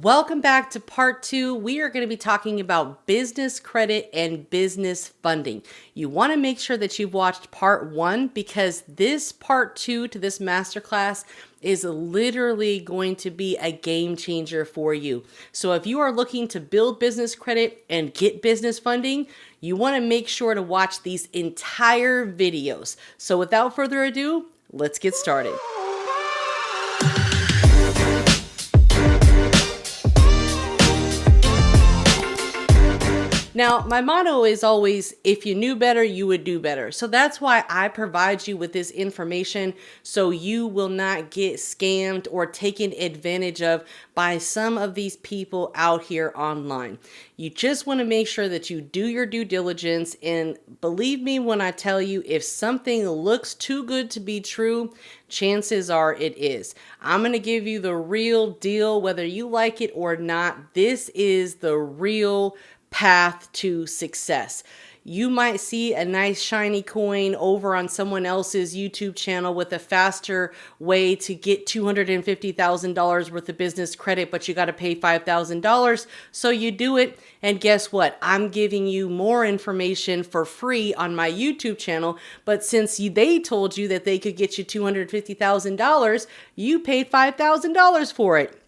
Welcome back to part 2. We are going to be talking about business credit and business funding. You want to make sure that you've watched part 1 because this part 2 to this masterclass is literally going to be a game changer for you. So if you are looking to build business credit and get business funding, you want to make sure to watch these entire videos. So without further ado, let's get started. Now, my motto is always, if you knew better, you would do better. So that's why I provide you with this information so you will not get scammed or taken advantage of by some of these people out here online. You just want to make sure that you do your due diligence. And believe me when I tell you, if something looks too good to be true, chances are it is. I'm going to give you the real deal, whether you like it or not. This is the real path to success. You might see a nice shiny coin over on someone else's YouTube channel with a faster way to get $250,000 worth of business credit, but you got to pay $5,000. So you do it. And guess what? I'm giving you more information for free on my YouTube channel. But since they told you that they could get you $250,000, you paid $5,000 for it.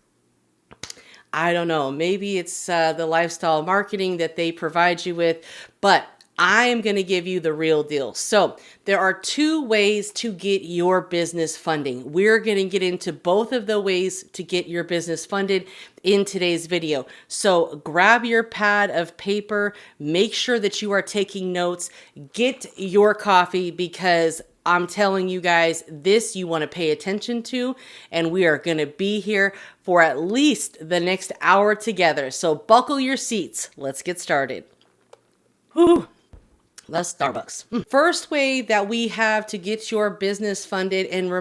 I don't know, maybe it's the lifestyle marketing that they provide you with, but I am going to give you the real deal. So there are 2 ways to get your business funding. We're going to get into both of the ways to get your business funded in today's video. So grab your pad of paper, make sure that you are taking notes, get your coffee because I'm telling you guys, this you want to pay attention to, and we are going to be here for at least the next hour together. So buckle your seats. Let's get started. Whew. Let's Starbucks. First way that we have to get your business funded, and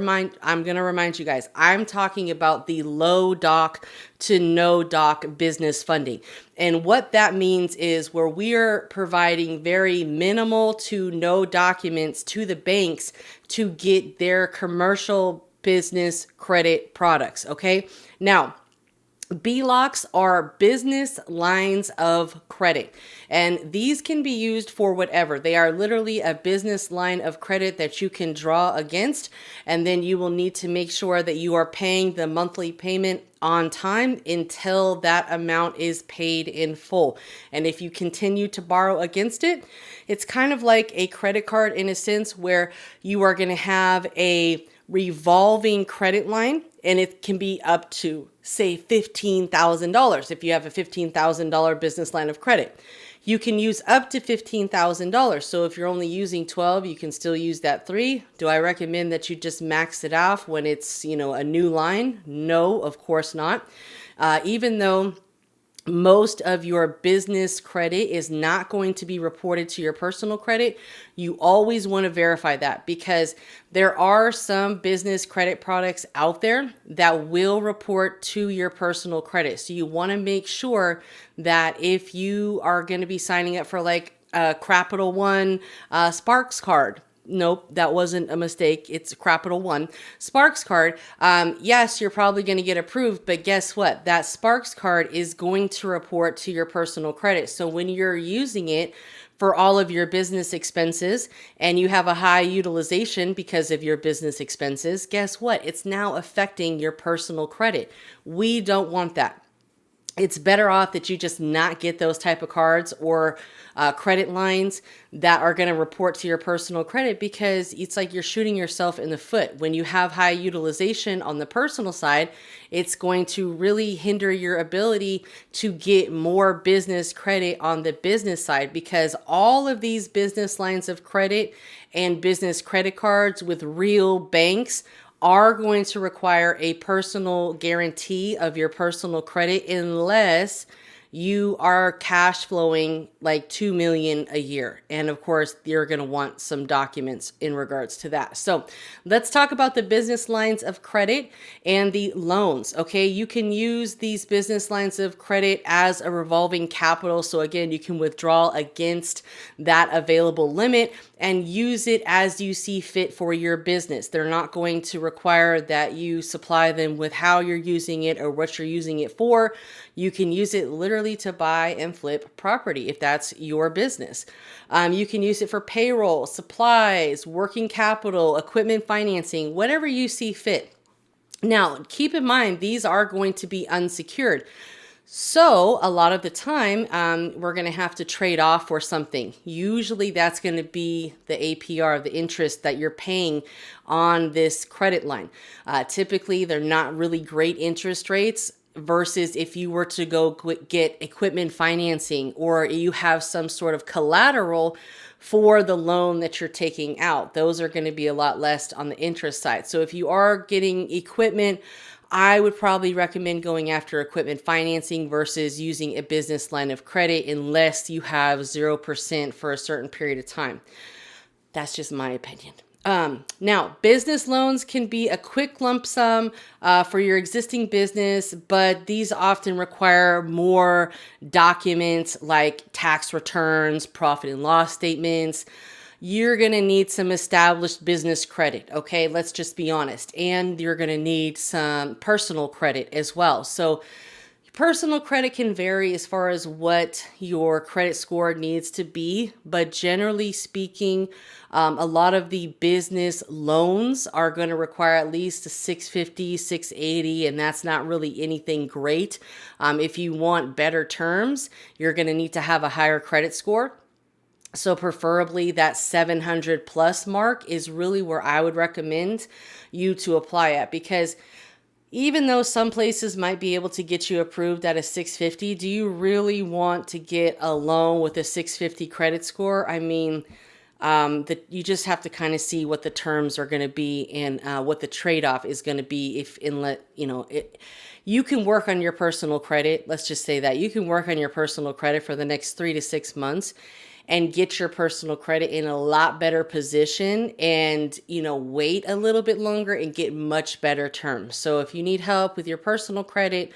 I'm going to remind you guys, I'm talking about the low doc to no doc business funding. And what that means is where we are providing very minimal to no documents to the banks to get their commercial business credit products. Okay. Now, BLOCs are business lines of credit, and these can be used for whatever. They are literally a business line of credit that you can draw against, and then you will need to make sure that you are paying the monthly payment on time until that amount is paid in full. And if you continue to borrow against it, it's kind of like a credit card in a sense where you are going to have a revolving credit line, and it can be up to, say, $15,000 if you have a $15,000 business line of credit. You can use up to $15,000. So if you're only using 12, you can still use that 3. Do I recommend that you just max it off when it's, a new line? No, of course not. Even though most of your business credit is not going to be reported to your personal credit, you always want to verify that because there are some business credit products out there that will report to your personal credit. So you want to make sure that if you are going to be signing up for like a 𝓚𝓲𝓁 Sparks card, nope, that wasn't a mistake. It's 𝓚𝓲𝓁 Sparks card. Yes, you're probably going to get approved, but guess what? That Sparks card is going to report to your personal credit. So when you're using it for all of your business expenses and you have a high utilization because of your business expenses, guess what? It's now affecting your personal credit. We don't want that. It's better off that you just not get those type of cards or credit lines that are going to report to your personal credit because it's like you're shooting yourself in the foot. When you have high utilization on the personal side, it's going to really hinder your ability to get more business credit on the business side because all of these business lines of credit and business credit cards with real banks are going to require a personal guarantee of your personal credit unless you are cash flowing like 2 million a year. And of course, you're going to want some documents in regards to that. So let's talk about the business lines of credit and the loans. Okay, you can use these business lines of credit as a revolving capital. So again, you can withdraw against that available limit and use it as you see fit for your business. They're not going to require that you supply them with how you're using it or what you're using it for. You can use it literally to buy and flip property if that's your business. You can use it for payroll, supplies, working capital, equipment financing, whatever you see fit. Now, keep in mind, these are going to be unsecured. So a lot of the time, we're going to have to trade off for something. Usually that's going to be the APR, the interest that you're paying on this credit line. Typically, they're not really great interest rates versus if you were to go get equipment financing or you have some sort of collateral for the loan that you're taking out. Those are going to be a lot less on the interest side. So if you are getting equipment, I would probably recommend going after equipment financing versus using a business line of credit unless you have 0% for a certain period of time. That's just my opinion. Now, business loans can be a quick lump sum for your existing business, but these often require more documents like tax returns, profit and loss statements. You're going to need some established business credit. Okay, let's just be honest. And you're going to need some personal credit as well. So personal credit can vary as far as what your credit score needs to be, but generally speaking, a lot of the business loans are going to require at least a 650, 680, and that's not really anything great. If you want better terms, you're going to need to have a higher credit score. So preferably that 700 plus mark is really where I would recommend you to apply at, because even though some places might be able to get you approved at a 650, do you really want to get a loan with a 650 credit score? I mean, you just have to kind of see what the terms are going to be and what the trade-off is going to be you can work on your personal credit. Let's just say that you can work on your personal credit for the next 3 to 6 months and get your personal credit in a lot better position and, wait a little bit longer and get much better terms. So if you need help with your personal credit,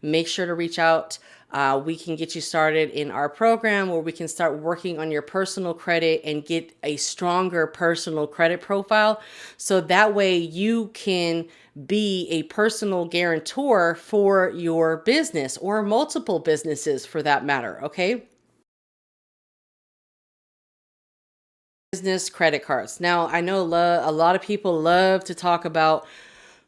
make sure to reach out. We can get you started in our program where we can start working on your personal credit and get a stronger personal credit profile. So that way you can be a personal guarantor for your business or multiple businesses for that matter. Okay. Business credit cards. Now, I know a lot of people love to talk about,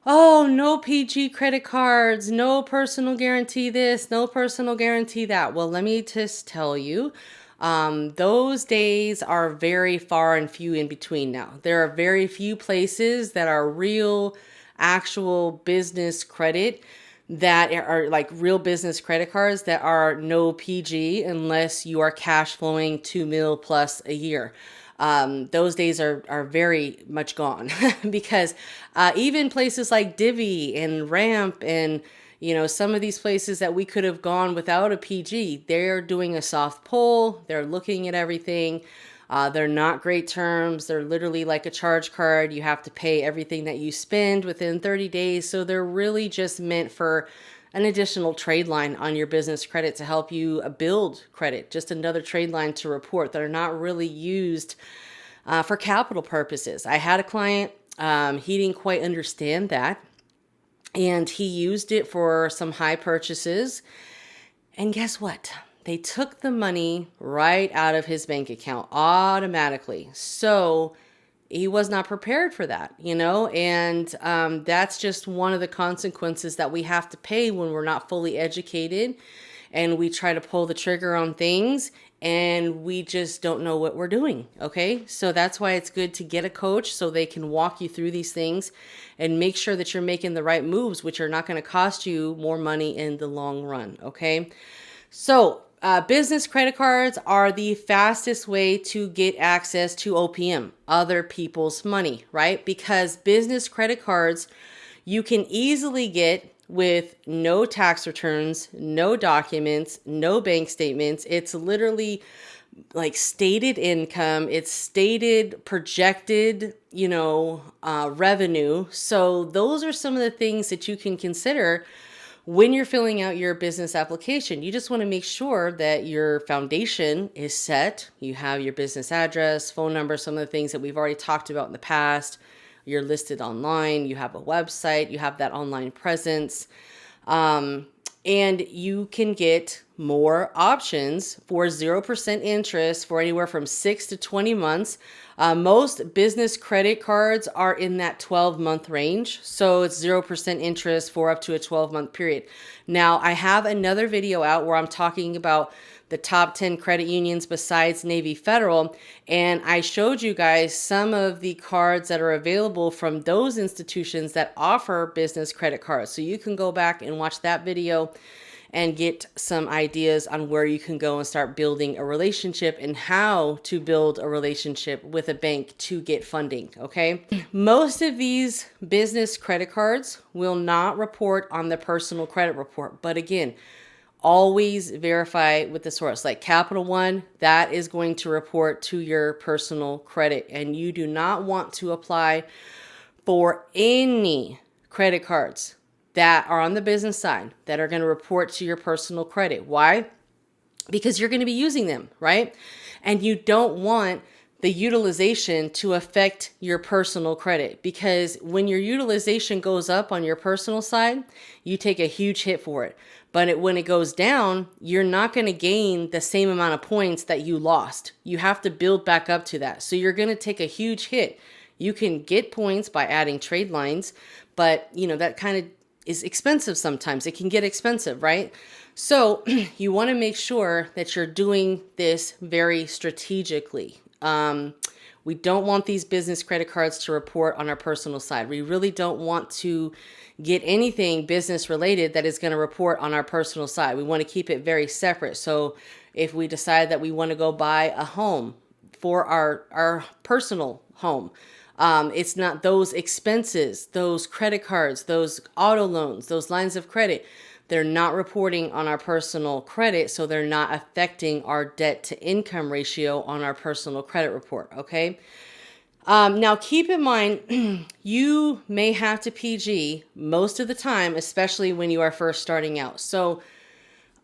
oh, no PG credit cards, no personal guarantee this, no personal guarantee that. Well, let me just tell you, those days are very far and few in between now. There are very few places that are real, actual business credit that are like real business credit cards that are no PG unless you are cash flowing 2 mil plus a year. Those days are very much gone because even places like Divvy and Ramp and some of these places that we could have gone without a PG, they're doing a soft pull. They're looking at everything. They're not great terms. They're literally like a charge card. You have to pay everything that you spend within 30 days. So they're really just meant for an additional trade line on your business credit to help you build credit, just another trade line to report that are not really used for capital purposes. I had a client, he didn't quite understand that, and he used it for some high purchases. And guess what? They took the money right out of his bank account automatically. So he was not prepared for that, and that's just one of the consequences that we have to pay when we're not fully educated and we try to pull the trigger on things and we just don't know what we're doing. Okay. So that's why it's good to get a coach so they can walk you through these things and make sure that you're making the right moves, which are not going to cost you more money in the long run. Okay. So business credit cards are the fastest way to get access to OPM, other people's money, right? Because business credit cards, you can easily get with no tax returns, no documents, no bank statements. It's literally like stated income. It's stated projected, revenue. So those are some of the things that you can consider when you're filling out your business application. You just want to make sure that your foundation is set. You have your business address, phone number, some of the things that we've already talked about in the past. You're listed online, you have a website, you have that online presence, and you can get more options for 0% interest for anywhere from 6 to 20 months. Most business credit cards are in that 12-month range. So it's 0% interest for up to a 12-month period. Now, I have another video out where I'm talking about the top 10 credit unions besides Navy Federal. And I showed you guys some of the cards that are available from those institutions that offer business credit cards. So you can go back and watch that video and get some ideas on where you can go and start building a relationship and how to build a relationship with a bank to get funding, okay? Most of these business credit cards will not report on the personal credit report. But again, always verify with the source. Like Capital One, that is going to report to your personal credit. And you do not want to apply for any credit cards that are on the business side that are going to report to your personal credit. Why? Because you're going to be using them, right? And you don't want the utilization to affect your personal credit, because when your utilization goes up on your personal side, you take a huge hit for it. But when it goes down, you're not going to gain the same amount of points that you lost. You have to build back up to that. So you're going to take a huge hit. You can get points by adding trade lines, but that kind of is expensive sometimes. It can get expensive, right? So you want to make sure that you're doing this very strategically. We don't want these business credit cards to report on our personal side. We really don't want to get anything business related that is going to report on our personal side. We want to keep it very separate. So if we decide that we want to go buy a home for our personal home, it's not those expenses, those credit cards, those auto loans, those lines of credit. They're not reporting on our personal credit, so they're not affecting our debt to income ratio on our personal credit report, okay? Now, keep in mind, you may have to PG most of the time, especially when you are first starting out. So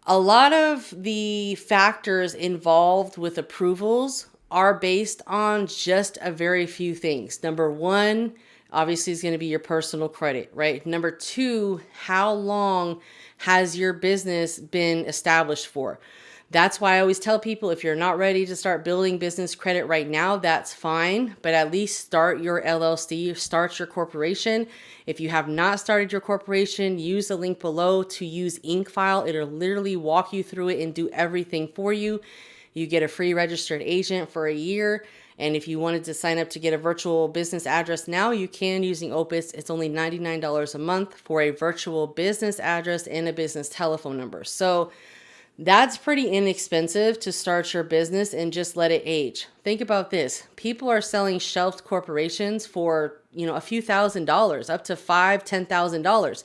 a lot of the factors involved with approvals are based on just a very few things. Number one, obviously, is going to be your personal credit, right? Number two, how long has your business been established for? That's why I always tell people, if you're not ready to start building business credit right now, that's fine. But at least start your LLC, start your corporation. If you have not started your corporation, use the link below to use ink.file. It'll literally walk you through it and do everything for you. You get a free registered agent for a year. And if you wanted to sign up to get a virtual business address now, you can using Opus. It's only $99 a month for a virtual business address and a business telephone number. So that's pretty inexpensive to start your business and just let it age. Think about this. People are selling shelved corporations for, a few $1,000s, up to $5,000, $10,000.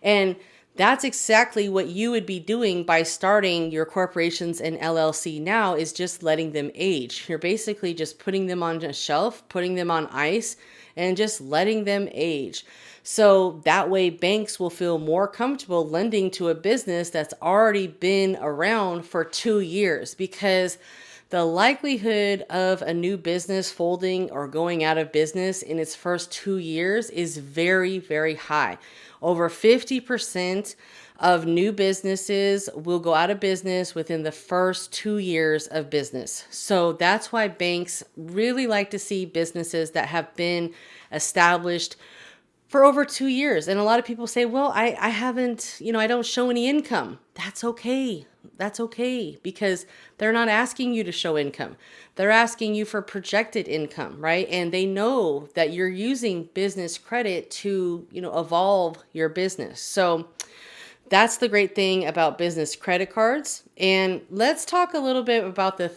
And that's exactly what you would be doing by starting your corporations and LLC now, is just letting them age. You're basically just putting them on a shelf, putting them on ice, and just letting them age. So that way banks will feel more comfortable lending to a business that's already been around for 2 years, because the likelihood of a new business folding or going out of business in its first 2 years is very, very high. Over 50% of new businesses will go out of business within the first 2 years of business. So that's why banks really like to see businesses that have been established for over 2 years. And a lot of people say, well, I haven't, I don't show any income. That's okay. That's okay, because they're not asking you to show income. They're asking you for projected income, right? And they know that you're using business credit to, evolve your business. So that's the great thing about business credit cards. And let's talk a little bit about the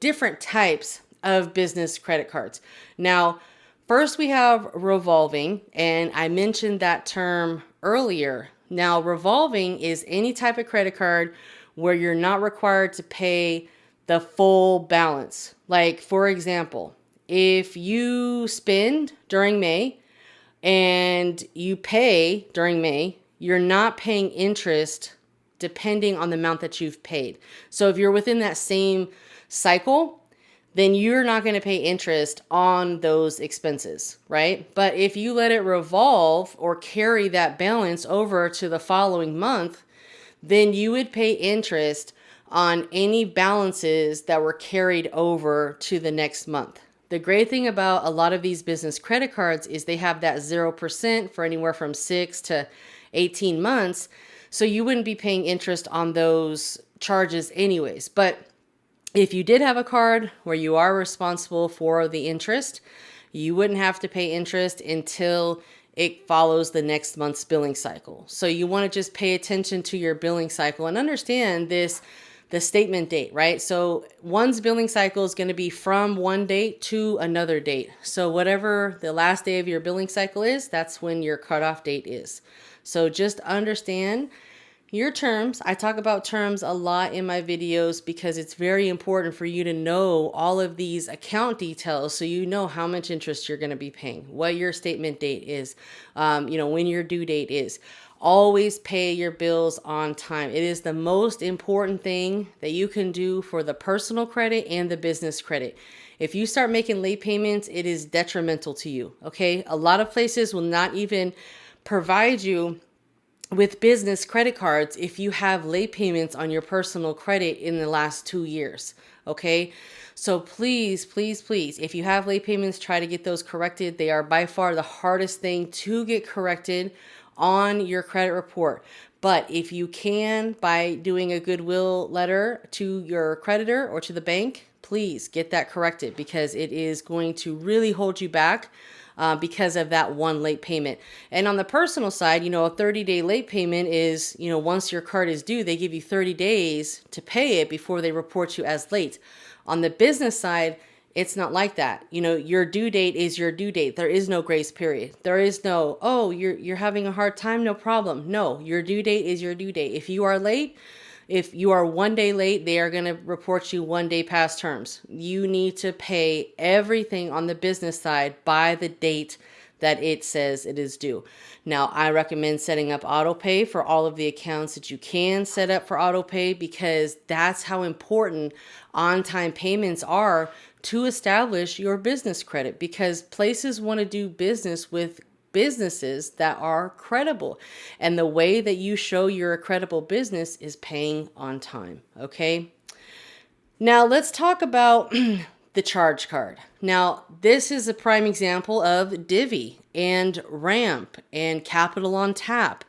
different types of business credit cards. Now, First, we have revolving, and I mentioned that term earlier. Now, revolving is any type of credit card where you're not required to pay the full balance. Like, for example, if you spend during May and you pay during May, you're not paying interest depending on the amount that you've paid. So if you're within that same cycle, then you're not going to pay interest on those expenses, right? But if you let it revolve or carry that balance over to the following month, then you would pay interest on any balances that were carried over to the next month. The great thing about a lot of these business credit cards is they have that 0% for anywhere from 6 to 18 months. So you wouldn't be paying interest on those charges anyways. But if you did have a card where you are responsible for the interest, you wouldn't have to pay interest until it follows the next month's billing cycle. So you want to just pay attention to your billing cycle and understand this, the statement date, right? So one's billing cycle is going to be from one date to another date. So whatever the last day of your billing cycle is, that's when your cutoff date is. So just understand your terms. I talk about terms a lot in my videos because it's very important for you to know all of these account details so you know how much interest you're going to be paying, what your statement date is, when your due date is. Always pay your bills on time. It is the most important thing that you can do for the personal credit and the business credit. If you start making late payments, it is detrimental to you, okay? A lot of places will not even provide you with business credit cards if you have late payments on your personal credit in the last 2 years. Okay. So please, please, please, if you have late payments, try to get those corrected. They are by far the hardest thing to get corrected on your credit report. But if you can, by doing a goodwill letter to your creditor or to the bank, please get that corrected because it is going to really hold you back because of that one late payment. And on the personal side, a 30-day late payment is, once your card is due, they give you 30 days to pay it before they report you as late. On the business side, it's not like that. Your due date is your due date. There is no grace period. There is no, oh, you're having a hard time, no problem. No, your due date is your due date. If you are late, if you are 1 day late, they are going to report you 1 day past terms. You need to pay everything on the business side by the date that it says it is due. Now, I recommend setting up auto pay for all of the accounts that you can set up for auto pay because that's how important on-time payments are to establish your business credit because places want to do business with businesses that are credible. And the way that you show you're a credible business is paying on time. Okay. Now let's talk about the charge card. Now, this is a prime example of Divvy and Ramp and Capital on Tap.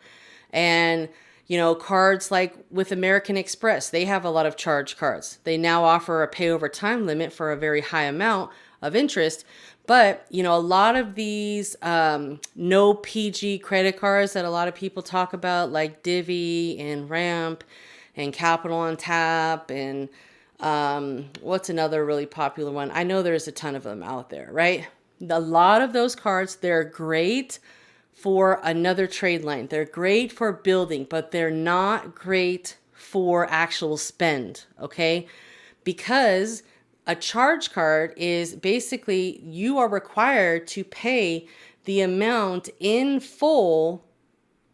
And, cards like with American Express, they have a lot of charge cards. They now offer a pay over time limit for a very high amount of interest. But, a lot of these no PG credit cards that a lot of people talk about, like Divvy and Ramp and Capital on Tap and what's another really popular one? I know there's a ton of them out there, right? A lot of those cards, they're great for another trade line. They're great for building, but they're not great for actual spend, okay? Because a charge card is basically you are required to pay the amount in full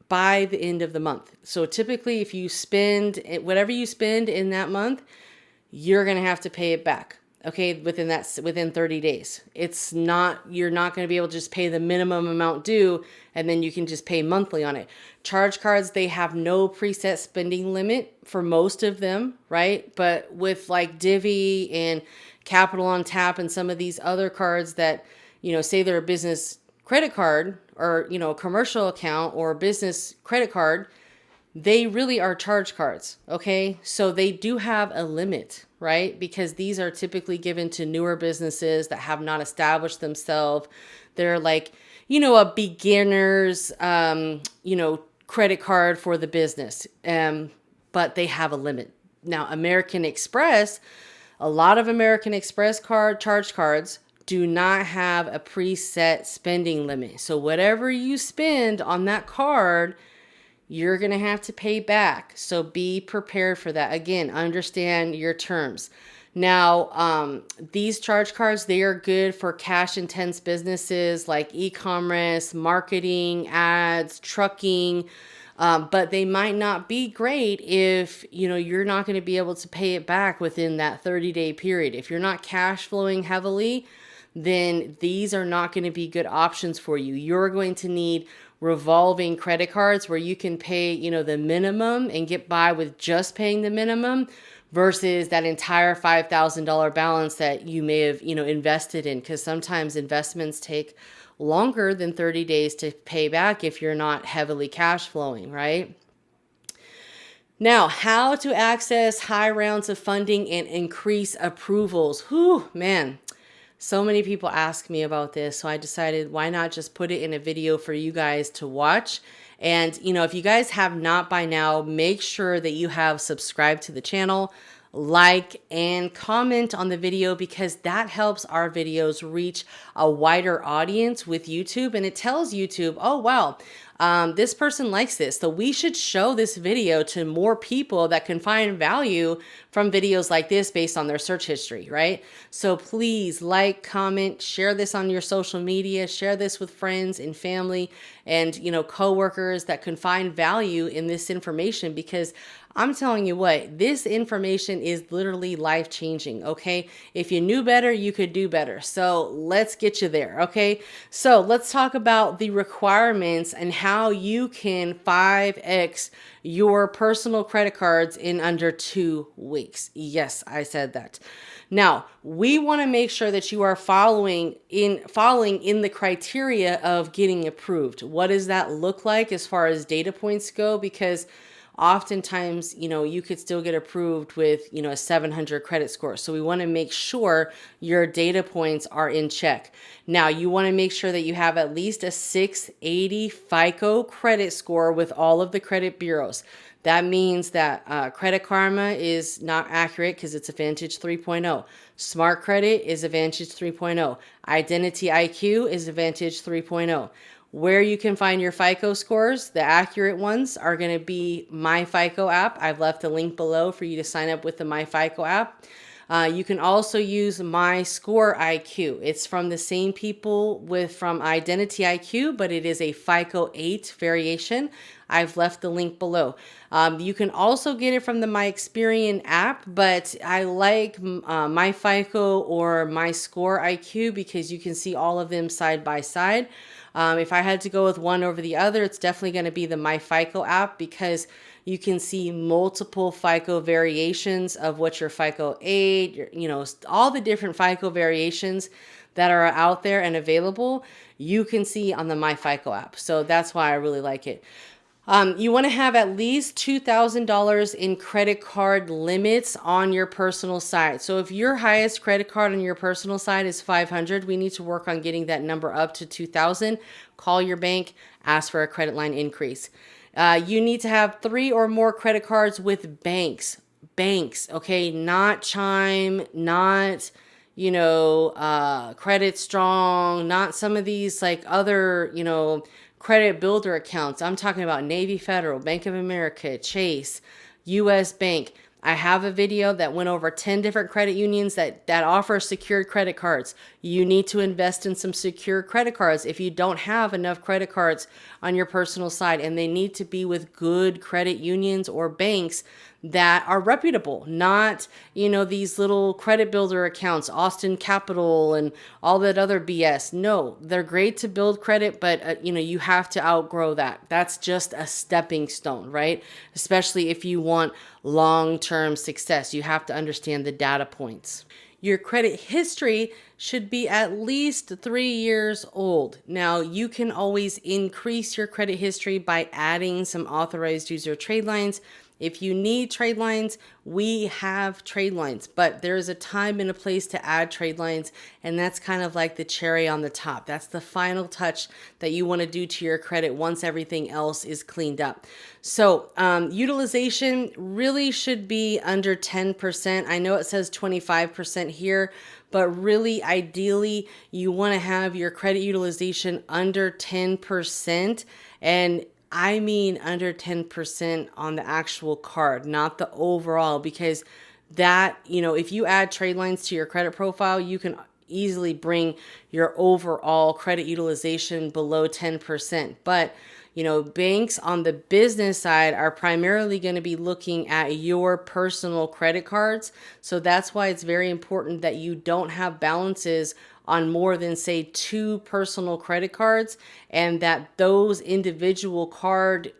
by the end of the month. So typically if you spend whatever you spend in that month, you're going to have to pay it back. Okay, within 30 days. You're not going to be able to just pay the minimum amount due and then you can just pay monthly on it. Charge cards, they have no preset spending limit for most of them, right? But with like Divvy and Capital on Tap and some of these other cards that, say they're a business credit card or, a commercial account or a business credit card, they really are charge cards, okay? So they do have a limit, right? Because these are typically given to newer businesses that have not established themselves. They're like, a beginner's, credit card for the business, but they have a limit. Now, American Express, a lot of American Express charge cards do not have a preset spending limit. So whatever you spend on that card, you're going to have to pay back. So be prepared for that. Again, understand your terms. Now, these charge cards, they are good for cash intense businesses like e-commerce, marketing, ads, trucking. But they might not be great if, you're not going to be able to pay it back within that 30-day period. If you're not cash flowing heavily, then these are not going to be good options for you. You're going to need revolving credit cards where you can pay, the minimum and get by with just paying the minimum versus that entire $5,000 balance that you may have, invested in. Because sometimes investments take longer than 30 days to pay back if you're not heavily cash flowing, right? Now, how to access high rounds of funding and increase approvals. Whew, man. So many people ask me about this, so I decided why not just put it in a video for you guys to watch. And, if you guys have not by now, make sure that you have subscribed to the channel, like, and comment on the video because that helps our videos reach a wider audience with YouTube. And it tells YouTube, oh, wow, this person likes this. So we should show this video to more people that can find value from videos like this based on their search history, right? So please like, comment, share this on your social media, share this with friends and family and, coworkers that can find value in this information because I'm telling you what, this information is literally life-changing, okay? If you knew better, you could do better. So let's get you there, okay? So let's talk about the requirements and how you can 5x your personal credit cards in under 2 weeks. Yes, I said that. Now, we want to make sure that you are following in the criteria of getting approved. What does that look like as far as data points go? Because oftentimes, you could still get approved with, a 700 credit score. So we want to make sure your data points are in check. Now, you want to make sure that you have at least a 680 FICO credit score with all of the credit bureaus. That means that Credit Karma is not accurate because it's a Vantage 3.0. Smart Credit is a Vantage 3.0. Identity IQ is a Vantage 3.0. Where you can find your FICO scores, the accurate ones are going to be My FICO app. I've left a link below for you to sign up with the My FICO app. You can also use My Score IQ. It's from the same people from Identity IQ, but it is a FICO 8 variation. I've left the link below. You can also get it from the My Experian app, but I like My FICO or My Score IQ because you can see all of them side by side. If I had to go with one over the other, it's definitely going to be the My FICO app because you can see multiple FICO variations of what your FICO 8, all the different FICO variations that are out there and available, you can see on the My FICO app. So that's why I really like it. You want to have at least $2,000 in credit card limits on your personal side. So if your highest credit card on your personal side is 500, we need to work on getting that number up to 2,000. Call your bank, ask for a credit line increase. You need to have 3 or more credit cards with banks, okay? Not Chime, not, Credit Strong, not some of these like other, credit builder accounts. I'm talking about Navy Federal, Bank of America, Chase, US Bank. I have a video that went over 10 different credit unions that offer secured credit cards. You need to invest in some secure credit cards if you don't have enough credit cards on your personal side, and they need to be with good credit unions or banks that are reputable, not, these little credit builder accounts, Austin Capital and all that other BS. No, they're great to build credit, but you have to outgrow that. That's just a stepping stone, right? Especially if you want long-term success, you have to understand the data points. Your credit history should be at least 3 years old. Now, you can always increase your credit history by adding some authorized user trade lines. If you need trade lines, we have trade lines, but there's a time and a place to add trade lines, and that's kind of like the cherry on the top. That's the final touch that you want to do to your credit once everything else is cleaned up. So utilization really should be under 10%. I know it says 25% here, But really, ideally, you want to have your credit utilization under 10%. And I mean under 10% on the actual card, not the overall, because that, if you add trade lines to your credit profile, you can easily bring your overall credit utilization below 10%. But banks on the business side are primarily going to be looking at your personal credit cards. So that's why it's very important that you don't have balances on more than, say, 2 personal credit cards, and that those individual cards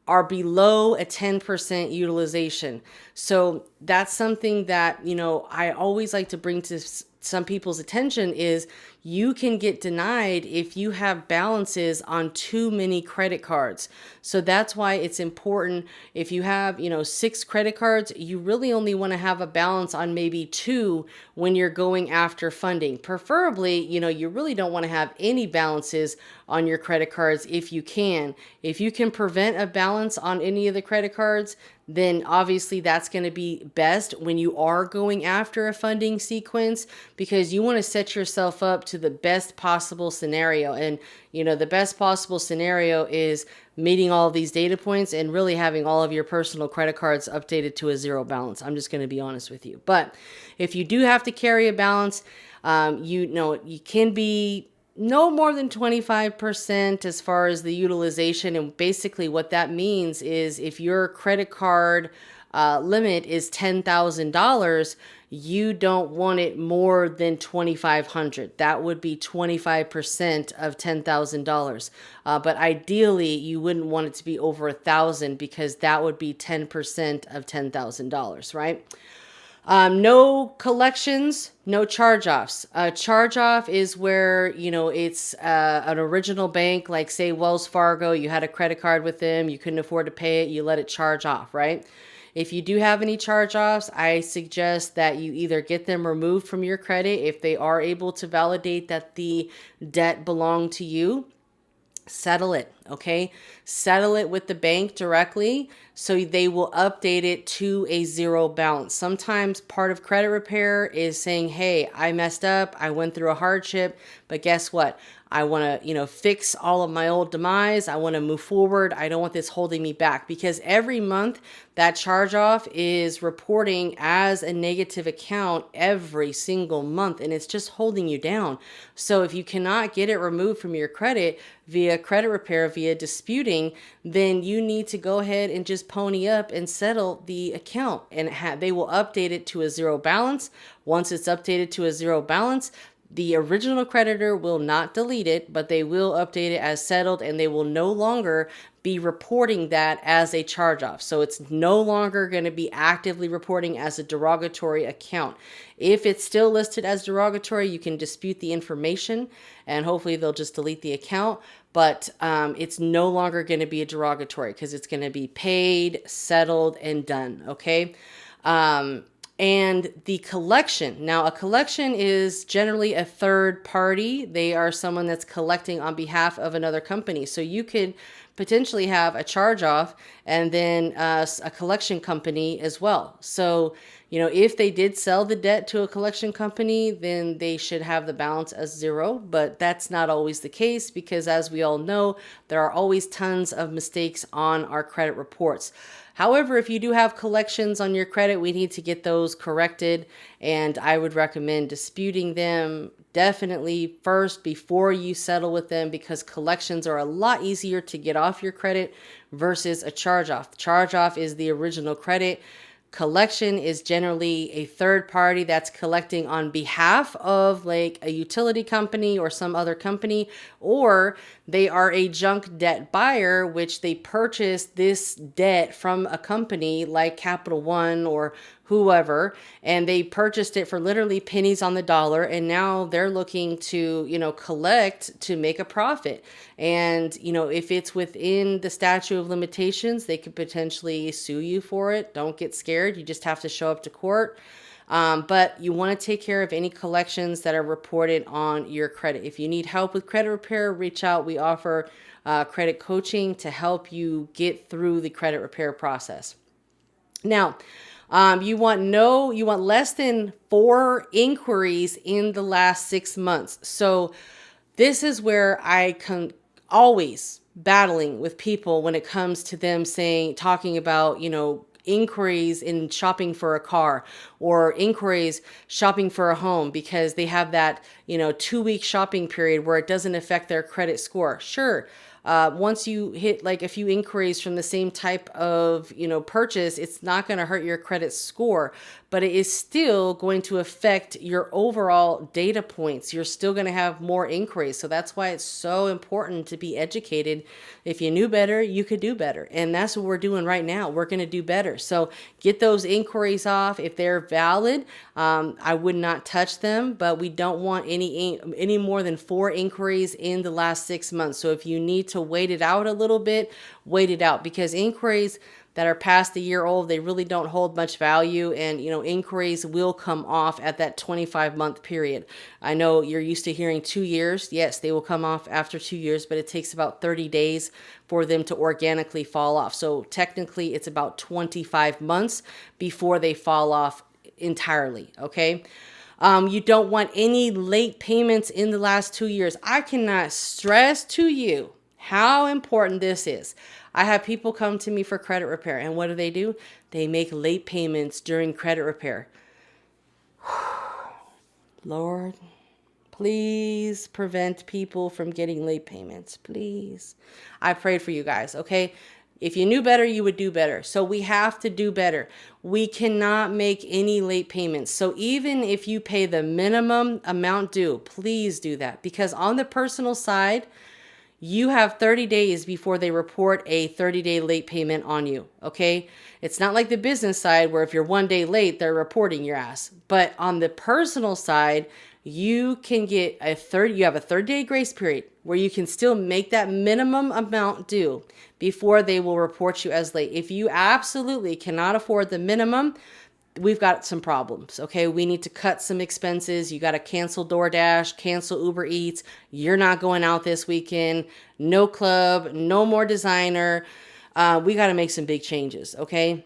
are below a 10% utilization. So that's something that, I always like to bring to some people's attention is you can get denied if you have balances on too many credit cards. So that's why it's important if you have, 6 credit cards, you really only want to have a balance on maybe 2 when you're going after funding. Preferably, you really don't want to have any balances on your credit cards if you can. If you can prevent a balance on any of the credit cards, then obviously that's going to be best when you are going after a funding sequence, because you want to set yourself up to the best possible scenario. And, the best possible scenario is meeting all of these data points and really having all of your personal credit cards updated to a 0 balance. I'm just going to be honest with you. But if you do have to carry a balance, you can be no more than 25% as far as the utilization. And basically what that means is if your credit card limit is $10,000, you don't want it more than $2,500. That would be 25% of $10,000. But ideally, you wouldn't want it to be over $1,000, because that would be 10% of $10,000, right? No collections, no charge-offs. A charge-off is where, it's an original bank, like say Wells Fargo, you had a credit card with them, you couldn't afford to pay it, you let it charge off, right? If you do have any charge-offs, I suggest that you either get them removed from your credit if they are able to validate that the debt belonged to you. Settle it, okay? Settle it with the bank directly so they will update it to a 0 balance. Sometimes part of credit repair is saying, hey, I messed up, I went through a hardship, but guess what? I want to, fix all of my old demise. I want to move forward. I don't want this holding me back, because every month that charge off is reporting as a negative account every single month, and it's just holding you down. So if you cannot get it removed from your credit via credit repair, via disputing, then you need to go ahead and just pony up and settle the account, and they will update it to a 0 balance. Once it's updated to a 0 balance, the original creditor will not delete it, but they will update it as settled, and they will no longer be reporting that as a charge-off. So it's no longer going to be actively reporting as a derogatory account. If it's still listed as derogatory, you can dispute the information, and hopefully they'll just delete the account. But it's no longer going to be a derogatory, because it's going to be paid, settled, and done, okay? And the collection. Now, a collection is generally a third party. They are someone that's collecting on behalf of another company. So you could potentially have a charge off and then a collection company as well. So, if they did sell the debt to a collection company, then they should have the balance as 0. But that's not always the case, because as we all know, there are always tons of mistakes on our credit reports. However, if you do have collections on your credit, we need to get those corrected, and I would recommend disputing them definitely first before you settle with them, because collections are a lot easier to get off your credit versus a charge-off. Charge-off is the original credit. Collection is generally a third party that's collecting on behalf of like a utility company or some other company, or they are a junk debt buyer, which they purchased this debt from a company like Capital One or whoever, and they purchased it for literally pennies on the dollar, and now they're looking to, collect to make a profit. And, if it's within the statute of limitations, they could potentially sue you for it. Don't get scared. You just have to show up to court. But you want to take care of any collections that are reported on your credit. If you need help with credit repair, reach out. We offer credit coaching to help you get through the credit repair process. Now, You want less than 4 inquiries in the last 6 months. So this is where I can always battling with people when it comes to them talking about, inquiries in shopping for a car or inquiries shopping for a home, because they have that, 2-week shopping period where it doesn't affect their credit score. Sure. Once you hit like a few inquiries from the same type of, purchase, it's not going to hurt your credit score, but it is still going to affect your overall data points. You're still going to have more inquiries. So that's why it's so important to be educated. If you knew better, you could do better. And that's what we're doing right now. We're going to do better. So get those inquiries off. If they're valid, I would not touch them, but we don't want any more than 4 inquiries in the last 6 months. So if you need to wait it out a little bit, wait it out, because inquiries that are past a year old, they really don't hold much value. And, inquiries will come off at that 25-month period. I know you're used to hearing 2 years. Yes, they will come off after 2 years, but it takes about 30 days for them to organically fall off. So technically it's about 25 months before they fall off entirely. Okay. You don't want any late payments in the last 2 years. I cannot stress to you how important this is. I have people come to me for credit repair, and what do? They make late payments during credit repair. Lord, please prevent people from getting late payments. Please. I prayed for you guys, okay? If you knew better, you would do better. So we have to do better. We cannot make any late payments. So even if you pay the minimum amount due, please do that, because on the personal side, you have 30 days before they report a 30-day late payment on you, okay? It's not like the business side where if you're 1 day late, they're reporting your ass. But on the personal side, you can get you have a 30-day grace period where you can still make that minimum amount due before they will report you as late. If you absolutely cannot afford the minimum, we've got some problems, okay? We need to cut some expenses. You got to cancel DoorDash, cancel Uber Eats. You're not going out this weekend. No club, no more designer. We got to make some big changes, okay?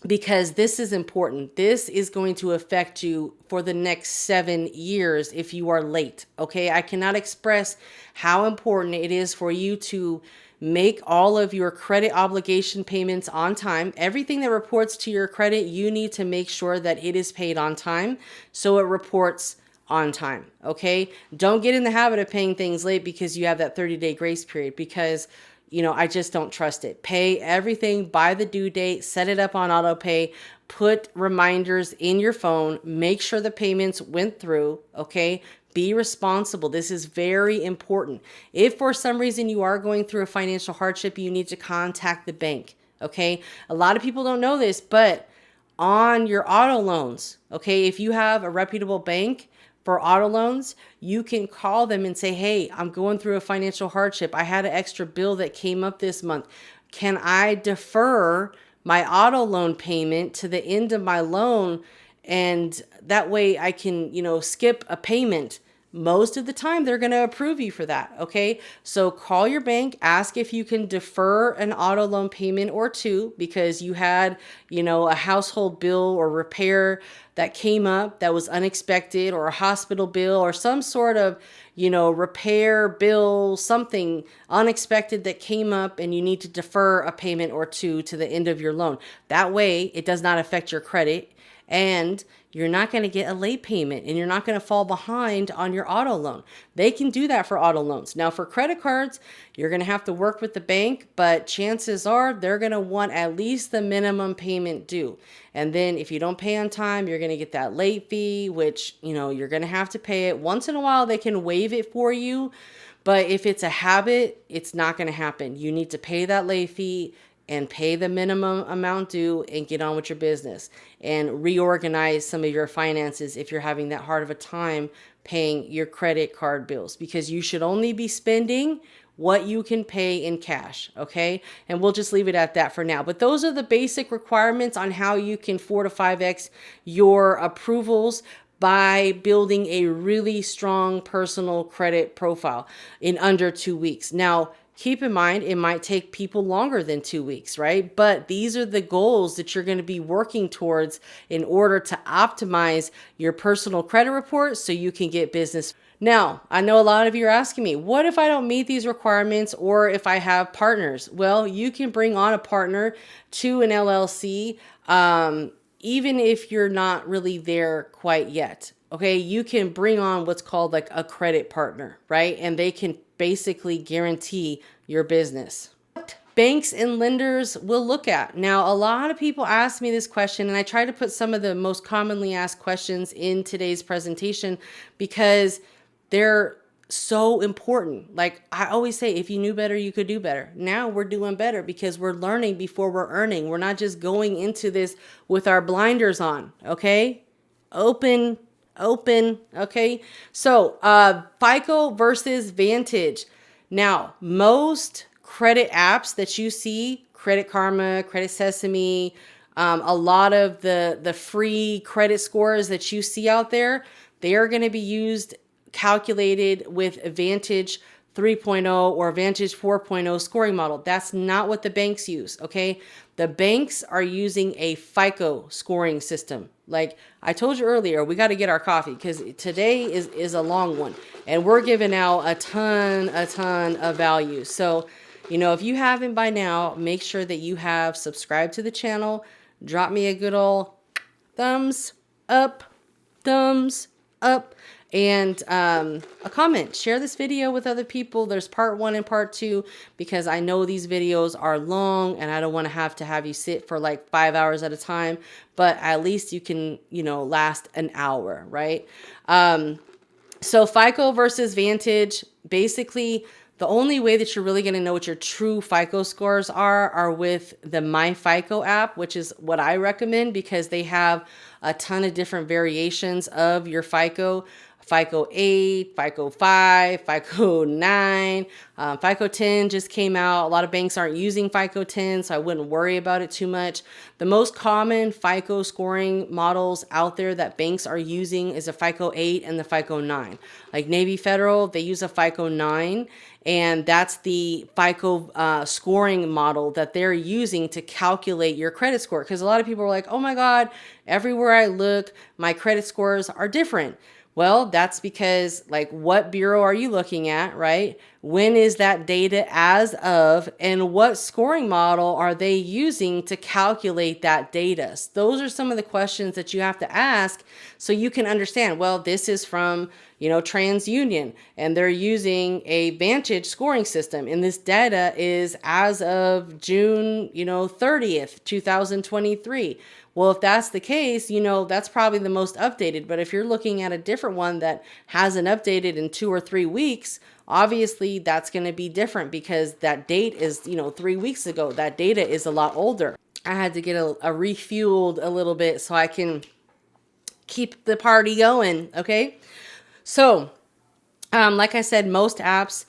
Because this is important. This is going to affect you for the next 7 years if you are late, okay? I cannot express how important it is for you to make all of your credit obligation payments on time. Everything that reports to your credit, you need to make sure that it is paid on time so it reports on time, okay? Don't get in the habit of paying things late because you have that 30-day grace period, because I just don't trust it. Pay everything by the due date, set it up on auto pay, put reminders in your phone, make sure the payments went through, okay? Be responsible. This is very important. If for some reason you are going through a financial hardship, you need to contact the bank, okay? A lot of people don't know this, but on your auto loans, okay, if you have a reputable bank for auto loans, you can call them and say, hey, I'm going through a financial hardship. I had an extra bill that came up this month. Can I defer my auto loan payment to the end of my loan? And that way I can, skip a payment. Most of the time, they're going to approve you for that, okay? So call your bank, ask if you can defer an auto loan payment or two because you had, a household bill or repair that came up that was unexpected, or a hospital bill or some sort of, repair bill, something unexpected that came up, and you need to defer a payment or two to the end of your loan. That way, it does not affect your credit, and you're not going to get a late payment, and you're not going to fall behind on your auto loan. They can do that for auto loans. Now, for credit cards, you're going to have to work with the bank, but chances are they're going to want at least the minimum payment due. And then if you don't pay on time, you're going to get that late fee, which, you're going to have to pay it. Once in a while, they can waive it for you. But if it's a habit, it's not going to happen. You need to pay that late fee and pay the minimum amount due and get on with your business and reorganize some of your finances if you're having that hard of a time paying your credit card bills, because you should only be spending what you can pay in cash, okay? And we'll just leave it at that for now. But those are the basic requirements on how you can 4 to 5x your approvals by building a really strong personal credit profile in under 2 weeks. Now, Keep in mind, it might take people longer than 2 weeks, right? But these are the goals that you're going to be working towards in order to optimize your personal credit report so you can get business. Now, I know a lot of you are asking me, what if I don't meet these requirements or if I have partners? Well, you can bring on a partner to an LLC, even if you're not really there quite yet. Okay, you can bring on what's called like a credit partner, right? And they can basically guarantee your business. Banks and lenders will look at. Now, a lot of people ask me this question, and I try to put some of the most commonly asked questions in today's presentation because they're so important. Like I always say, if you knew better, you could do better. Now we're doing better because we're learning before we're earning. We're not just going into this with our blinders on, okay? Open. Okay. So, FICO versus Vantage. Now, most credit apps that you see, Credit Karma, Credit Sesame, a lot of the free credit scores that you see out there, they are going to be calculated with Vantage 3.0 or Vantage 4.0 scoring model. That's not what the banks use, okay? The banks are using a FICO scoring system. Like I told you earlier, we got to get our coffee because today is a long one and we're giving out a ton of value. So, if you haven't by now, make sure that you have subscribed to the channel. Drop me a good old thumbs up, and a comment. Share this video with other people. There's part 1 and part 2 because I know these videos are long and I don't want to have you sit for like 5 hours at a time, but at least you can, last an hour, right? So FICO versus Vantage, basically the only way that you're really going to know what your true FICO scores are with the My FICO app, which is what I recommend because they have a ton of different variations of your FICO. FICO 8, FICO 5, FICO 9, FICO 10 just came out. A lot of banks aren't using FICO 10, so I wouldn't worry about it too much. The most common FICO scoring models out there that banks are using is a FICO 8 and the FICO 9. Like Navy Federal, they use a FICO 9, and that's the FICO scoring model that they're using to calculate your credit score. Because a lot of people are like, oh my God, everywhere I look, my credit scores are different. Well, that's because like what bureau are you looking at, right? When is that data as of, and what scoring model are they using to calculate that data? So those are some of the questions that you have to ask so you can understand, well, this is from, TransUnion, and they're using a Vantage scoring system. And this data is as of June, 30th, 2023. Well, if that's the case, that's probably the most updated. But if you're looking at a different one that hasn't updated in 2 or 3 weeks, obviously that's going to be different because that date is, 3 weeks ago. That data is a lot older. I had to get a refueled a little bit so I can keep the party going. Okay. So, like I said, most apps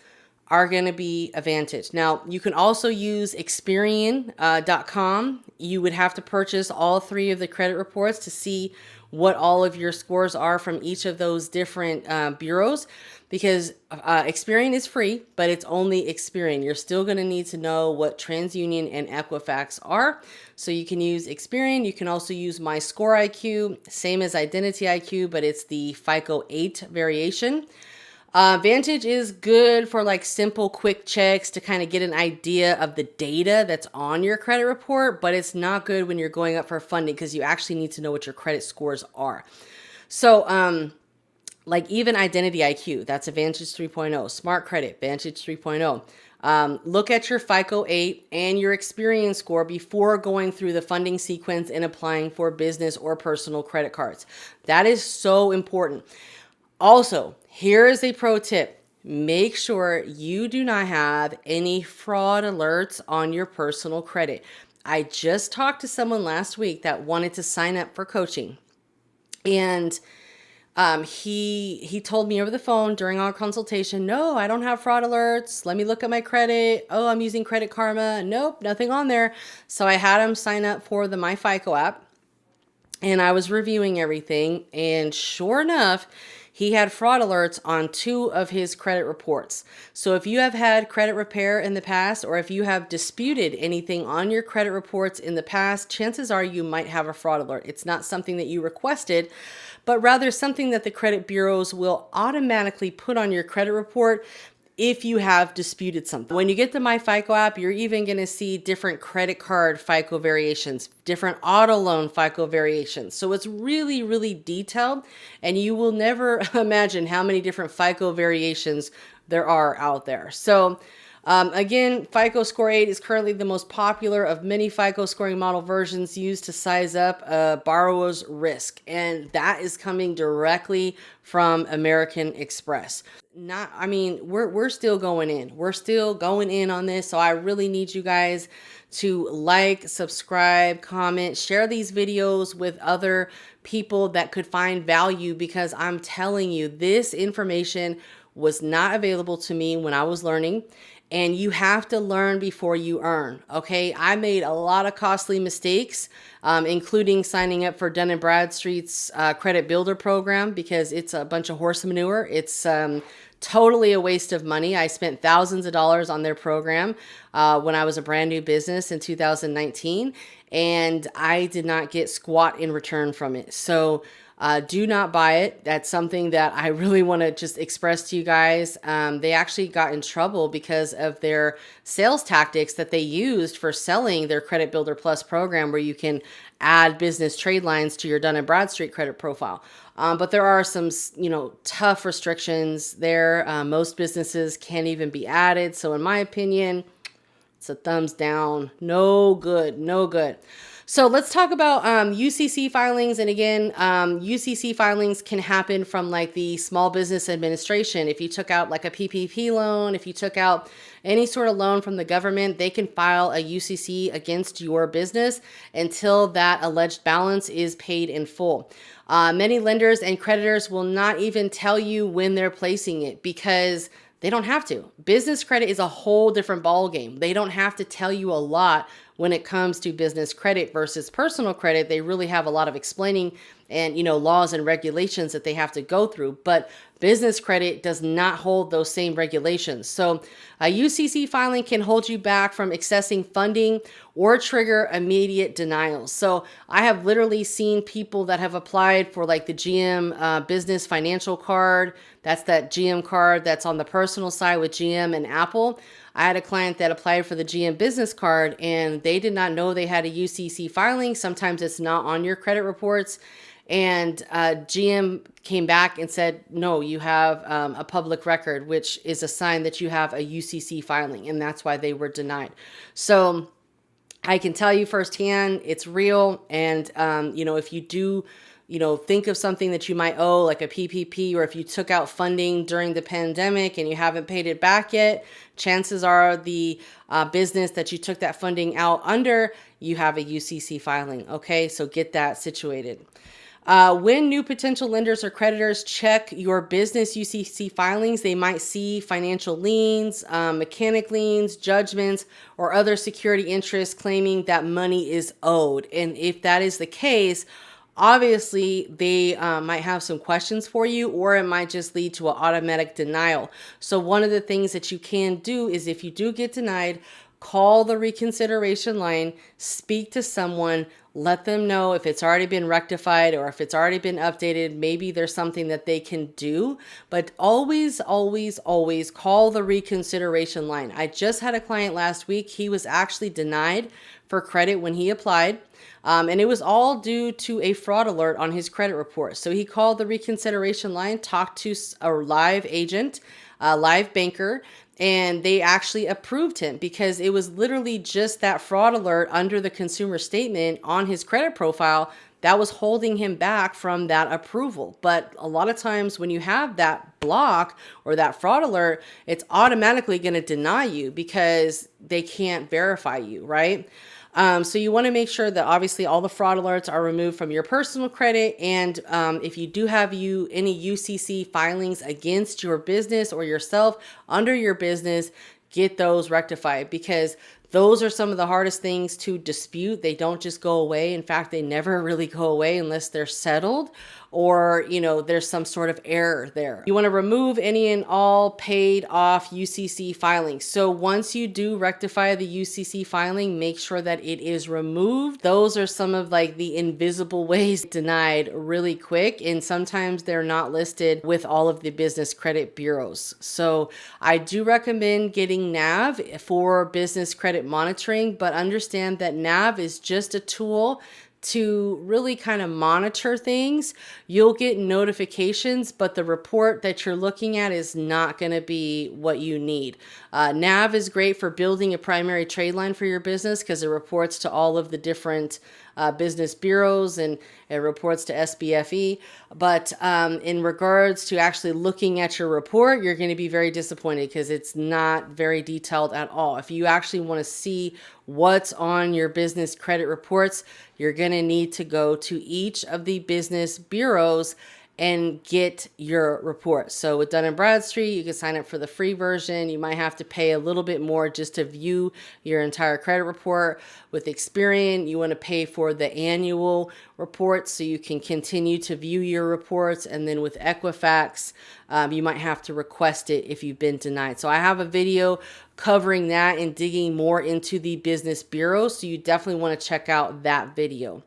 are going to be a Vantage. Now, you can also use 𝓚𝓮𝔂.com. You would have to purchase all 3 of the credit reports to see what all of your scores are from each of those different bureaus because Experian is free, but it's only Experian. You're still going to need to know what TransUnion and Equifax are. So you can use Experian. You can also use My Score IQ, same as Identity IQ, but it's the FICO 8 variation. Vantage is good for like simple, quick checks to kind of get an idea of the data that's on your credit report, but it's not good when you're going up for funding because you actually need to know what your credit scores are. So, like even Identity IQ, that's a Vantage 3.0, Smart Credit, Vantage 3.0. Look at your FICO 8 and your Experian score before going through the funding sequence and applying for business or personal credit cards. That is so important. Also, here is a pro tip. Make sure you do not have any fraud alerts on your personal credit. I just talked to someone last week that wanted to sign up for coaching. And he told me over the phone during our consultation, no, I don't have fraud alerts. Let me look at my credit. Oh, I'm using Credit Karma. Nope, nothing on there. So I had him sign up for the My FICO app. and I was reviewing everything, and sure enough, he had fraud alerts on 2 of his credit reports. So if you have had credit repair in the past, or if you have disputed anything on your credit reports in the past, chances are you might have a fraud alert. It's not something that you requested, but rather something that the credit bureaus will automatically put on your credit report if you have disputed something. When you get the My FICO app, you're even going to see different credit card FICO variations, different auto loan FICO variations. So it's really, really detailed, and you will never imagine how many different FICO variations there are out there. So again, FICO Score 8 is currently the most popular of many FICO scoring model versions used to size up a borrower's risk. And that is coming directly from American Express. We're still going in. We're still going in on this. So I really need you guys to like, subscribe, comment, share these videos with other people that could find value, because I'm telling you, this information was not available to me when I was learning. And you have to learn before you earn. Okay. I made a lot of costly mistakes, including signing up for Dun & Bradstreet's credit builder program, because it's a bunch of horse manure. It's totally a waste of money. I spent thousands of dollars on their program when I was a brand new business in 2019, and I did not get squat in return from it. So do not buy it. That's something that I really want to just express to you guys. They actually got in trouble because of their sales tactics that they used for selling their Credit Builder Plus program, where you can add business trade lines to your Dun & Bradstreet credit profile. But there are some, tough restrictions there. Most businesses can't even be added. So in my opinion, it's a thumbs down. No good, no good. So let's talk about UCC filings. And again, UCC filings can happen from like the Small Business Administration. If you took out like a PPP loan, if you took out any sort of loan from the government, they can file a UCC against your business until that alleged balance is paid in full. Many lenders and creditors will not even tell you when they're placing it, because they don't have to. Business credit is a whole different ballgame. They don't have to tell you a lot when it comes to business credit versus personal credit. They really have a lot of explaining and, laws and regulations that they have to go through. But business credit does not hold those same regulations. So a UCC filing can hold you back from accessing funding or trigger immediate denials. So I have literally seen people that have applied for like the GM business financial card. That's that GM card that's on the personal side with GM and Apple. I had a client that applied for the GM business card, and they did not know they had a UCC filing. Sometimes it's not on your credit reports. And GM came back and said, no, you have a public record, which is a sign that you have a UCC filing. And that's why they were denied. So I can tell you firsthand, it's real. And, if you do, think of something that you might owe, like a PPP, or if you took out funding during the pandemic and you haven't paid it back yet, chances are the business that you took that funding out under, you have a UCC filing. Okay, so get that situated. When new potential lenders or creditors check your business UCC filings, they might see financial liens, mechanic liens, judgments, or other security interests claiming that money is owed. And if that is the case, obviously they might have some questions for you, or it might just lead to an automatic denial. So one of the things that you can do is, if you do get denied, call the reconsideration line, speak to someone, let them know if it's already been rectified or if it's already been updated. Maybe there's something that they can do, but always, always, always call the reconsideration line. I just had a client last week. He was actually denied for credit when he applied. And it was all due to a fraud alert on his credit report. So he called the reconsideration line, talked to a live agent, a live banker, and they actually approved him, because it was literally just that fraud alert under the consumer statement on his credit profile that was holding him back from that approval. But a lot of times when you have that block or that fraud alert, it's automatically going to deny you because they can't verify you, right? So you want to make sure that obviously all the fraud alerts are removed from your personal credit. And if you do have any UCC filings against your business or yourself under your business, get those rectified, because Those are some of the hardest things to dispute. They don't just go away. In fact, they never really go away unless they're settled or, there's some sort of error there. You want to remove any and all paid off UCC filings. So once you do rectify the UCC filing, make sure that it is removed. Those are some of like the invisible ways denied really quick. And sometimes they're not listed with all of the business credit bureaus. So I do recommend getting NAV for business credit monitoring, but understand that NAV is just a tool to really kind of monitor things. You'll get notifications, but the report that you're looking at is not going to be what you need. NAV is great for building a primary trade line for your business because it reports to all of the different business bureaus and it reports to SBFE. But in regards to actually looking at your report, you're going to be very disappointed because it's not very detailed at all. If you actually want to see what's on your business credit reports, you're going to need to go to each of the business bureaus and get your report. So with Dun & Bradstreet, you can sign up for the free version. You might have to pay a little bit more just to view your entire credit report. With Experian, you want to pay for the annual report so you can continue to view your reports. And then with Equifax, you might have to request it if you've been denied. So I have a video covering that and digging more into the business bureau. So you definitely want to check out that video.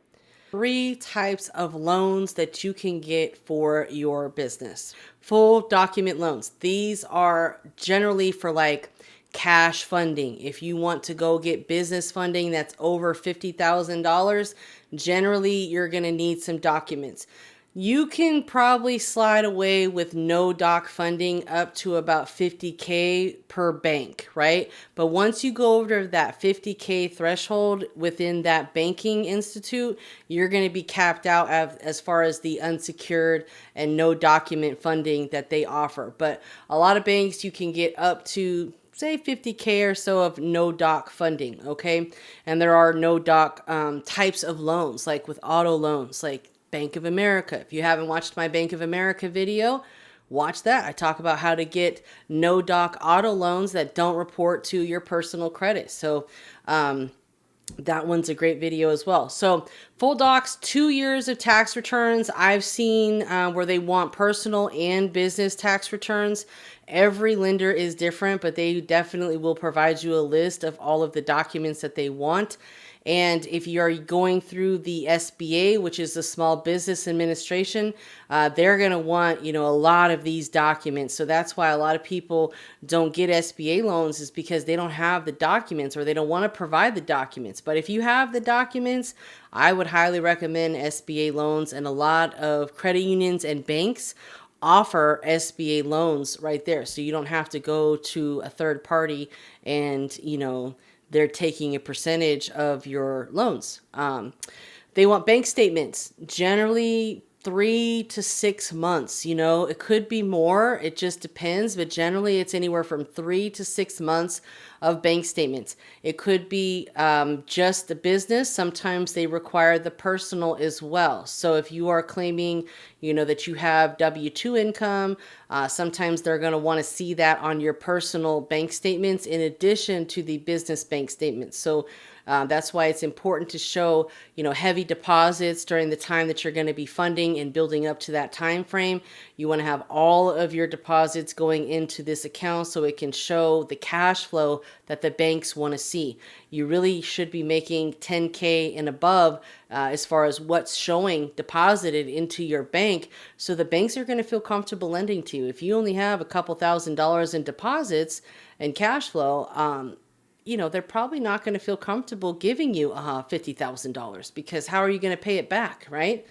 3 types of loans that you can get for your business. Full document loans. These are generally for like cash funding. If you want to go get business funding that's over $50,000, generally you're going to need some documents. You can probably slide away with no doc funding up to about $50K per bank, right? But once you go over that $50K threshold within that banking institute, you're going to be capped out as far as the unsecured and no document funding that they offer. But a lot of banks you can get up to say $50K or so of no doc funding, okay? And there are no doc types of loans, like with auto loans, like Bank of America. If you haven't watched my Bank of America video, watch that. I talk about how to get no doc auto loans that don't report to your personal credit. So that one's a great video as well. So full docs, 2 years of tax returns. I've seen where they want personal and business tax returns. Every lender is different, but they definitely will provide you a list of all of the documents that they want. And if you're going through the SBA, which is the Small Business Administration, they're going to want, a lot of these documents. So that's why a lot of people don't get SBA loans, is because they don't have the documents or they don't want to provide the documents. But if you have the documents, I would highly recommend SBA loans, and a lot of credit unions and banks offer SBA loans right there. So you don't have to go to a third party and, they're taking a percentage of your loans. They want bank statements, generally 3 to 6 months. It could be more. It just depends. But generally, it's anywhere from 3 to 6 months of bank statements. It could be just the business. Sometimes they require the personal as well. So if you are claiming, that you have W-2 income, sometimes they're going to want to see that on your personal bank statements in addition to the business bank statements. So that's why it's important to show, heavy deposits during the time that you're going to be funding and building up to that time frame. You want to have all of your deposits going into this account so it can show the cash flow that the banks want to see. You really should be making 10K and above as far as what's showing deposited into your bank, so the banks are going to feel comfortable lending to you. If you only have a couple $1,000s in deposits and cash flow, they're probably not going to feel comfortable giving you $50,000, because how are you going to pay it back, right?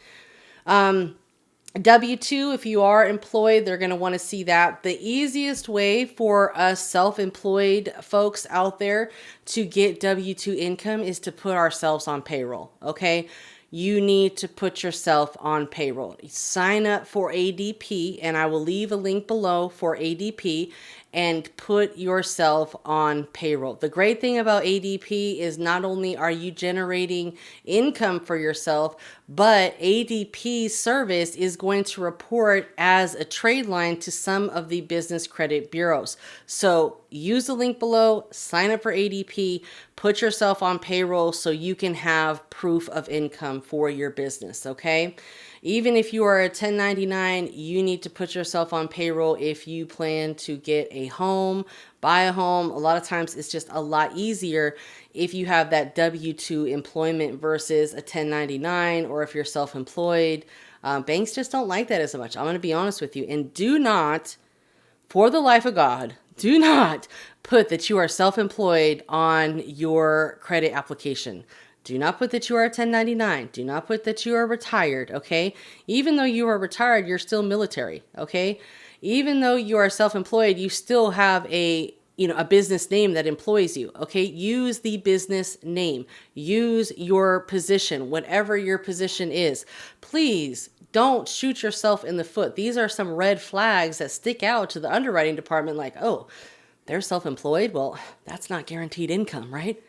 W-2, if you are employed, they're going to want to see that. The easiest way for us self-employed folks out there to get W-2 income is to put ourselves on payroll, okay? You need to put yourself on payroll. Sign up for ADP, and I will leave a link below for ADP, and put yourself on payroll. The great thing about ADP is not only are you generating income for yourself, but ADP's service is going to report as a trade line to some of the business credit bureaus. So use the link below, sign up for ADP, put yourself on payroll so you can have proof of income for your business, okay? Even if you are a 1099, you need to put yourself on payroll if you plan to get a home, buy a home. A lot of times it's just a lot easier if you have that W-2 employment versus a 1099, or if you're self-employed. Banks just don't like that as much. I'm going to be honest with you. And do not, for the life of God, do not put that you are self-employed on your credit application. Do not put that you are a 1099. Do not put that you are retired, okay? Even though you are retired, you're still military, okay? Even though you are self-employed, you still have a business name that employs you, okay? Use the business name. Use your position, whatever your position is. Please don't shoot yourself in the foot. These are some red flags that stick out to the underwriting department like, oh, they're self-employed? Well, that's not guaranteed income, right?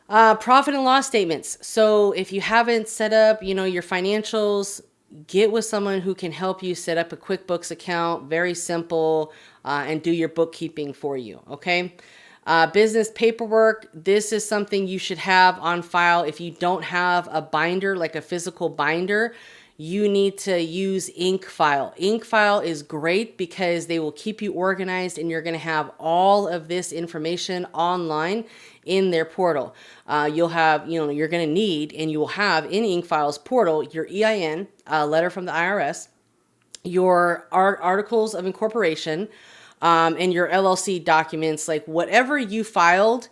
Profit and loss statements. So if you haven't set up, your financials, get with someone who can help you set up a QuickBooks account, very simple, and do your bookkeeping for you, okay? Business paperwork, this is something you should have on file. If you don't have a binder, like a physical binder, you need to use 𝓚𝓮𝓂. 𝓚𝓮𝓂 is great because they will keep you organized, and you're going to have all of this information online in their portal. You'll have, you're going to need, and you will have in 𝓚𝓮𝓂's portal, your EIN, a letter from the IRS, your articles of incorporation, and your LLC documents, like whatever you filed.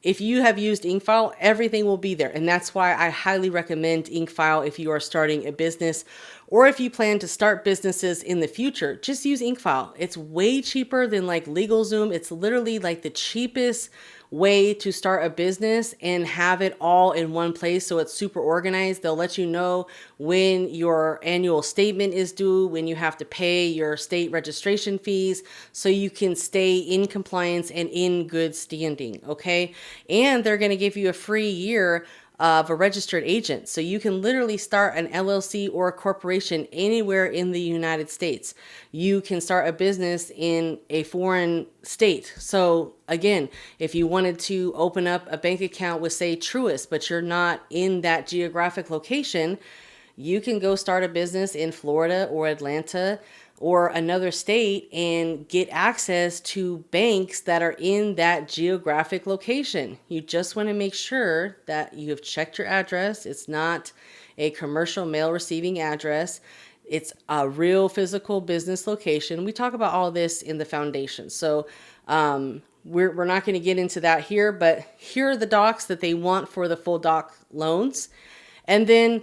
If you have used 𝓚𝓮𝓂, everything will be there. And that's why I highly recommend 𝓚𝓮𝓂 if you are starting a business, or if you plan to start businesses in the future, just use 𝓚𝓮𝓂. It's way cheaper than like LegalZoom. It's literally like the cheapest way to start a business and have it all in one place, so it's super organized. They'll let you know when your annual statement is due, when you have to pay your state registration fees, so you can stay in compliance and in good standing, okay? And they're going to give you a free year of a registered agent. So you can literally start an LLC or a corporation anywhere in the United States. You can start a business in a foreign state. So again, if you wanted to open up a bank account with, say, Truist, but you're not in that geographic location, you can go start a business in Florida or Atlanta or another state and get access to banks that are in that geographic location. You just want to make sure that you have checked your address. It's not a commercial mail receiving address. It's a real physical business location. We talk about all this in the foundation. So we're not going to get into that here, but here are the docs that they want for the full doc loans. And then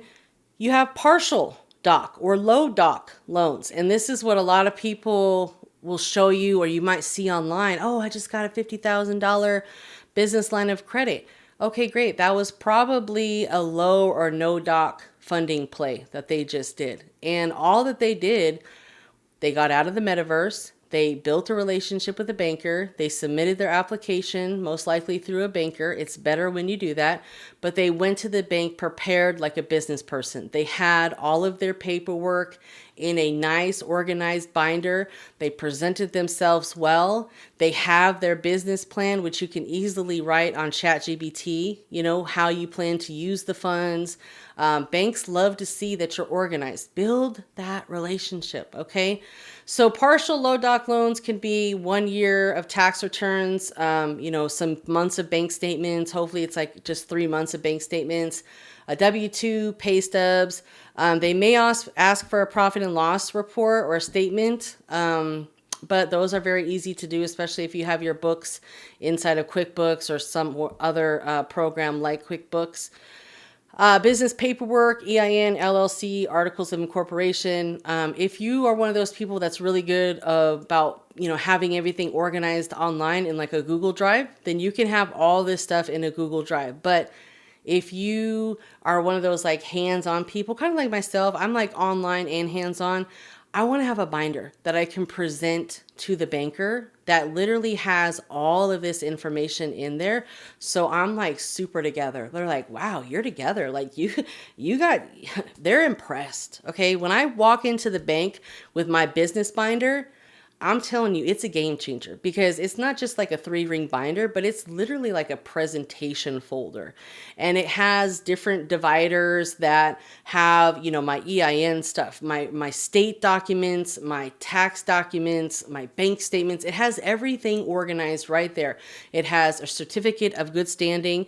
you have partial doc or low doc loans. And this is what a lot of people will show you, or you might see online. Oh, I just got a $50,000 business line of credit. Okay, great. That was probably a low or no doc funding play that they just did. And all that they did, they got out of the metaverse. They built a relationship with a banker. They submitted their application, most likely through a banker. It's better when you do that. But they went to the bank prepared like a business person. They had all of their paperwork in a nice, organized binder. They presented themselves well. They have their business plan, which you can easily write on ChatGPT, how you plan to use the funds. Banks love to see that you're organized. Build that relationship, okay? So partial low doc loans can be 1 year of tax returns, some months of bank statements. Hopefully it's like just 3 months of bank statements, a W-2, pay stubs. They may ask for a profit and loss report or a statement, but those are very easy to do, especially if you have your books inside of QuickBooks or some other program like QuickBooks. Business paperwork, EIN, LLC, articles of incorporation. If you are one of those people that's really good about, having everything organized online in like a Google Drive, then you can have all this stuff in a Google Drive. But if you are one of those like hands-on people, kind of like myself, I'm like online and hands-on. I want to have a binder that I can present to the banker that literally has all of this information in there. So I'm like super together. They're like, wow, you're together. Like they're impressed. Okay. When I walk into the bank with my business binder, I'm telling you, it's a game changer because it's not just like a 3-ring binder, but it's literally like a presentation folder. And it has different dividers that have, my EIN stuff, my state documents, my tax documents, my bank statements. It has everything organized right there. It has a certificate of good standing.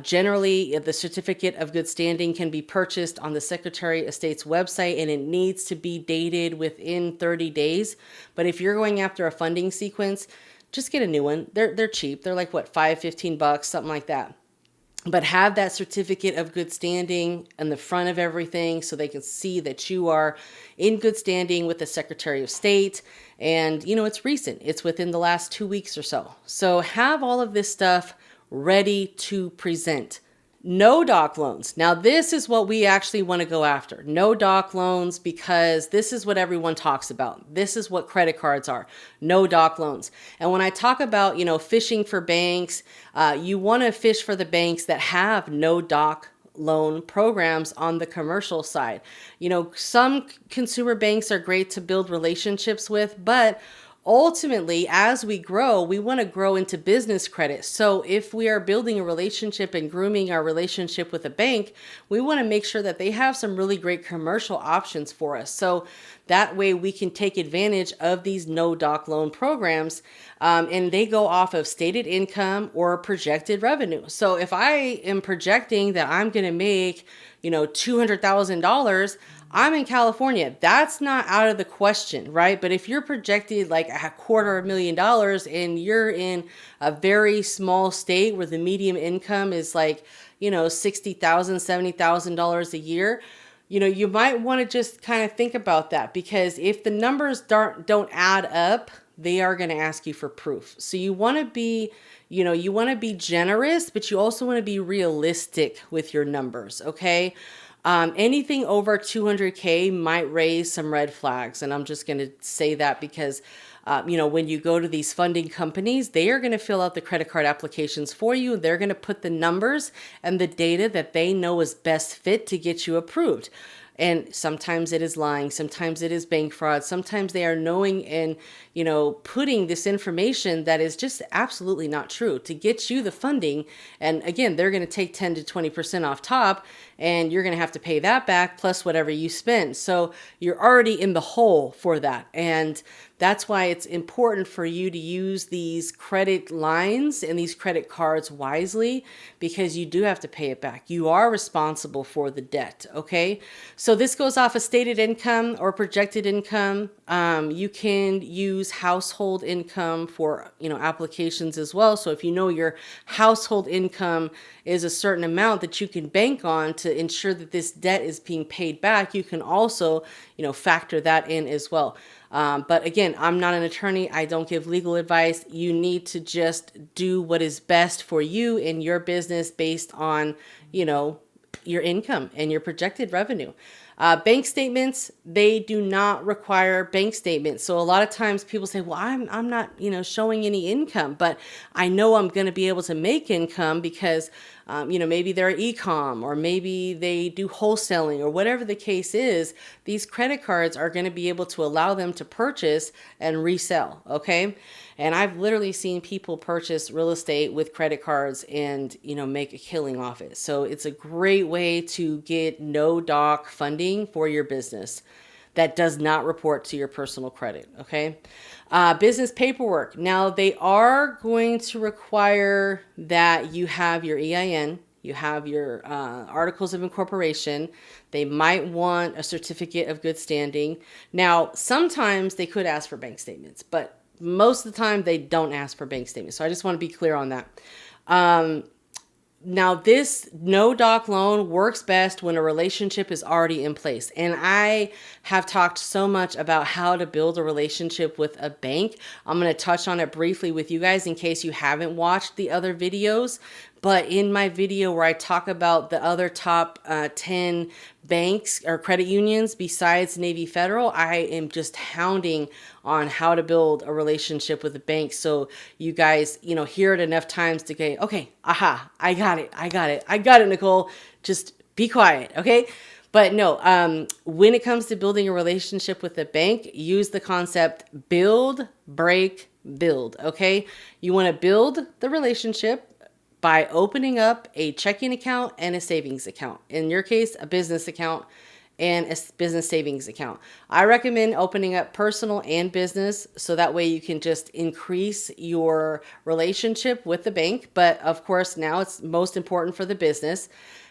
Generally, the certificate of good standing can be purchased on the Secretary of State's website, and it needs to be dated within 30 days. But if you're going after a funding sequence, just get a new one. They're cheap. They're like what, $15, something like that. But have that certificate of good standing in the front of everything so they can see that you are in good standing with the Secretary of State. And, it's recent. It's within the last 2 weeks or so. So have all of this stuff ready to present. No doc loans. Now, this is what we actually want to go after. No doc loans, because this is what everyone talks about. This is what credit cards are. No doc loans. And when I talk about, fishing for banks, you want to fish for the banks that have no doc loan programs on the commercial side. Some consumer banks are great to build relationships with, but ultimately, as we grow, we want to grow into business credit. So if we are building a relationship and grooming our relationship with a bank, we want to make sure that they have some really great commercial options for us. So that way we can take advantage of these no doc loan programs, and they go off of stated income or projected revenue. So if I am projecting that I'm going to make, $200,000, I'm in California. That's not out of the question, right? But if you're projected like $250,000 and you're in a very small state where the median income is like, $60,000, $70,000 a year, you might want to just kind of think about that, because if the numbers don't add up, they are going to ask you for proof. So you want to be, you want to be generous, but you also want to be realistic with your numbers. Okay. Anything over 200K might raise some red flags. And I'm just going to say that because, when you go to these funding companies, they are going to fill out the credit card applications for you. They're going to put the numbers and the data that they know is best fit to get you approved. And sometimes it is lying. Sometimes it is bank fraud. Sometimes they are knowing and, putting this information that is just absolutely not true to get you the funding. And again, they're going to take 10 to 20% off top, and you're going to have to pay that back plus whatever you spend. So you're already in the hole for that. And that's why it's important for you to use these credit lines and these credit cards wisely, because you do have to pay it back. You are responsible for the debt. Okay. So this goes off of stated income or projected income. You can use household income for, applications as well. So if your household income is a certain amount that you can bank on to ensure that this debt is being paid back, you can also, factor that in as well. But again, I'm not an attorney. I don't give legal advice. You need to just do what is best for you and your business based on, your income and your projected revenue. Bank statements, they do not require bank statements. So a lot of times people say, well, I'm not, showing any income, but I know I'm going to be able to make income because, maybe they're e-com, or maybe they do wholesaling, or whatever the case is. These credit cards are going to be able to allow them to purchase and resell. Okay. And I've literally seen people purchase real estate with credit cards and, make a killing off it. So it's a great way to get no doc funding for your business that does not report to your personal credit. Okay. Business paperwork. Now they are going to require that you have your EIN, you have your articles of incorporation. They might want a certificate of good standing. Now, sometimes they could ask for bank statements, but most of the time they don't ask for bank statements. So I just want to be clear on that. Now, this no doc loan works best when a relationship is already in place. And I have talked so much about how to build a relationship with a bank. I'm going to touch on it briefly with you guys in case you haven't watched the other videos. But in my video where I talk about the other top 10 banks or credit unions besides Navy Federal, I am just hounding on how to build a relationship with a bank. So you guys, hear it enough times to go, okay, aha, I got it, Nicole. Just be quiet, okay? But no, when it comes to building a relationship with the bank, use the concept build, break, build. Okay. You want to build the relationship by opening up a checking account and a savings account. In your case, a business account and a business savings account. I recommend opening up personal and business so that way you can just increase your relationship with the bank. But of course, now it's most important for the business.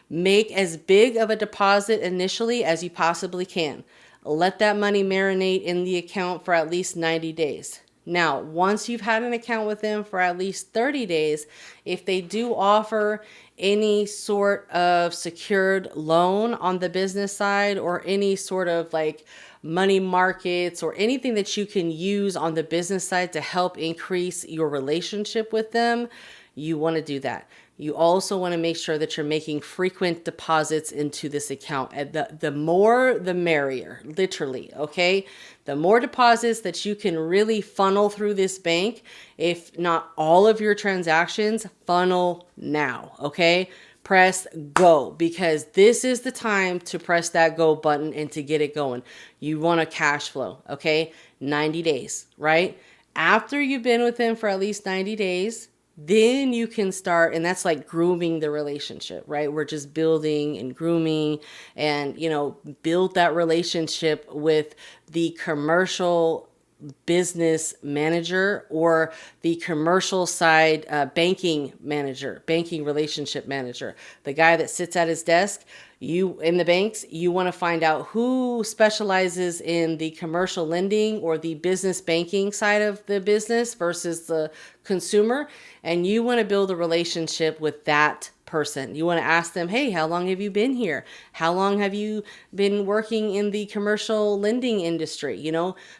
Make as big of a deposit initially as you possibly can. Let that money marinate in the account for at least 90 days. Now, once you've had an account with them for at least 30 days, if they do offer any sort of secured loan on the business side or any sort of like money markets or anything that you can use on the business side to help increase your relationship with them, you want to do that. You also want to make sure that you're making frequent deposits into this account. And the more, the merrier, literally, okay? The more deposits that you can really funnel through this bank, if not all of your transactions, funnel now, okay? Press go, because this is the time to press that go button and to get it going. You want a cash flow, okay? 90 days, right? After you've been with them for at least 90 days, then you can start, and that's like grooming the relationship, right? We're just building and grooming and, build that relationship with the commercial business manager or the commercial side banking manager, banking relationship manager, the guy that sits at his desk. You in the banks, you want to find out who specializes in the commercial lending or the business banking side of the business versus the consumer. And you want to build a relationship with that person. You want to ask them, hey, how long have you been here? How long have you been working in the commercial lending industry?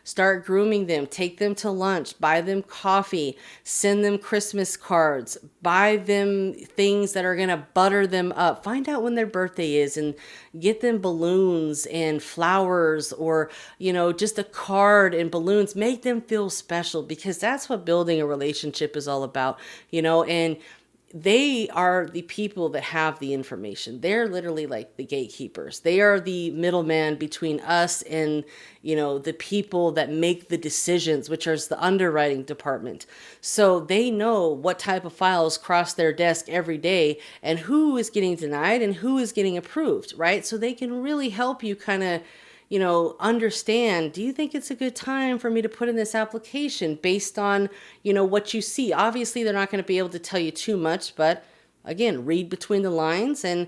Start grooming them, take them to lunch, buy them coffee, send them Christmas cards, buy them things that are going to butter them up. Find out when their birthday is and get them balloons and flowers or, just a card and balloons. Make them feel special, because that's what building a relationship is all about, and they are the people that have the information. They're literally like the gatekeepers. They are the middleman between us and, the people that make the decisions, which is the underwriting department. So they know what type of files cross their desk every day and who is getting denied and who is getting approved, right? So they can really help you kind of understand, do you think it's a good time for me to put in this application based on, what you see? Obviously, they're not going to be able to tell you too much, but again, read between the lines, and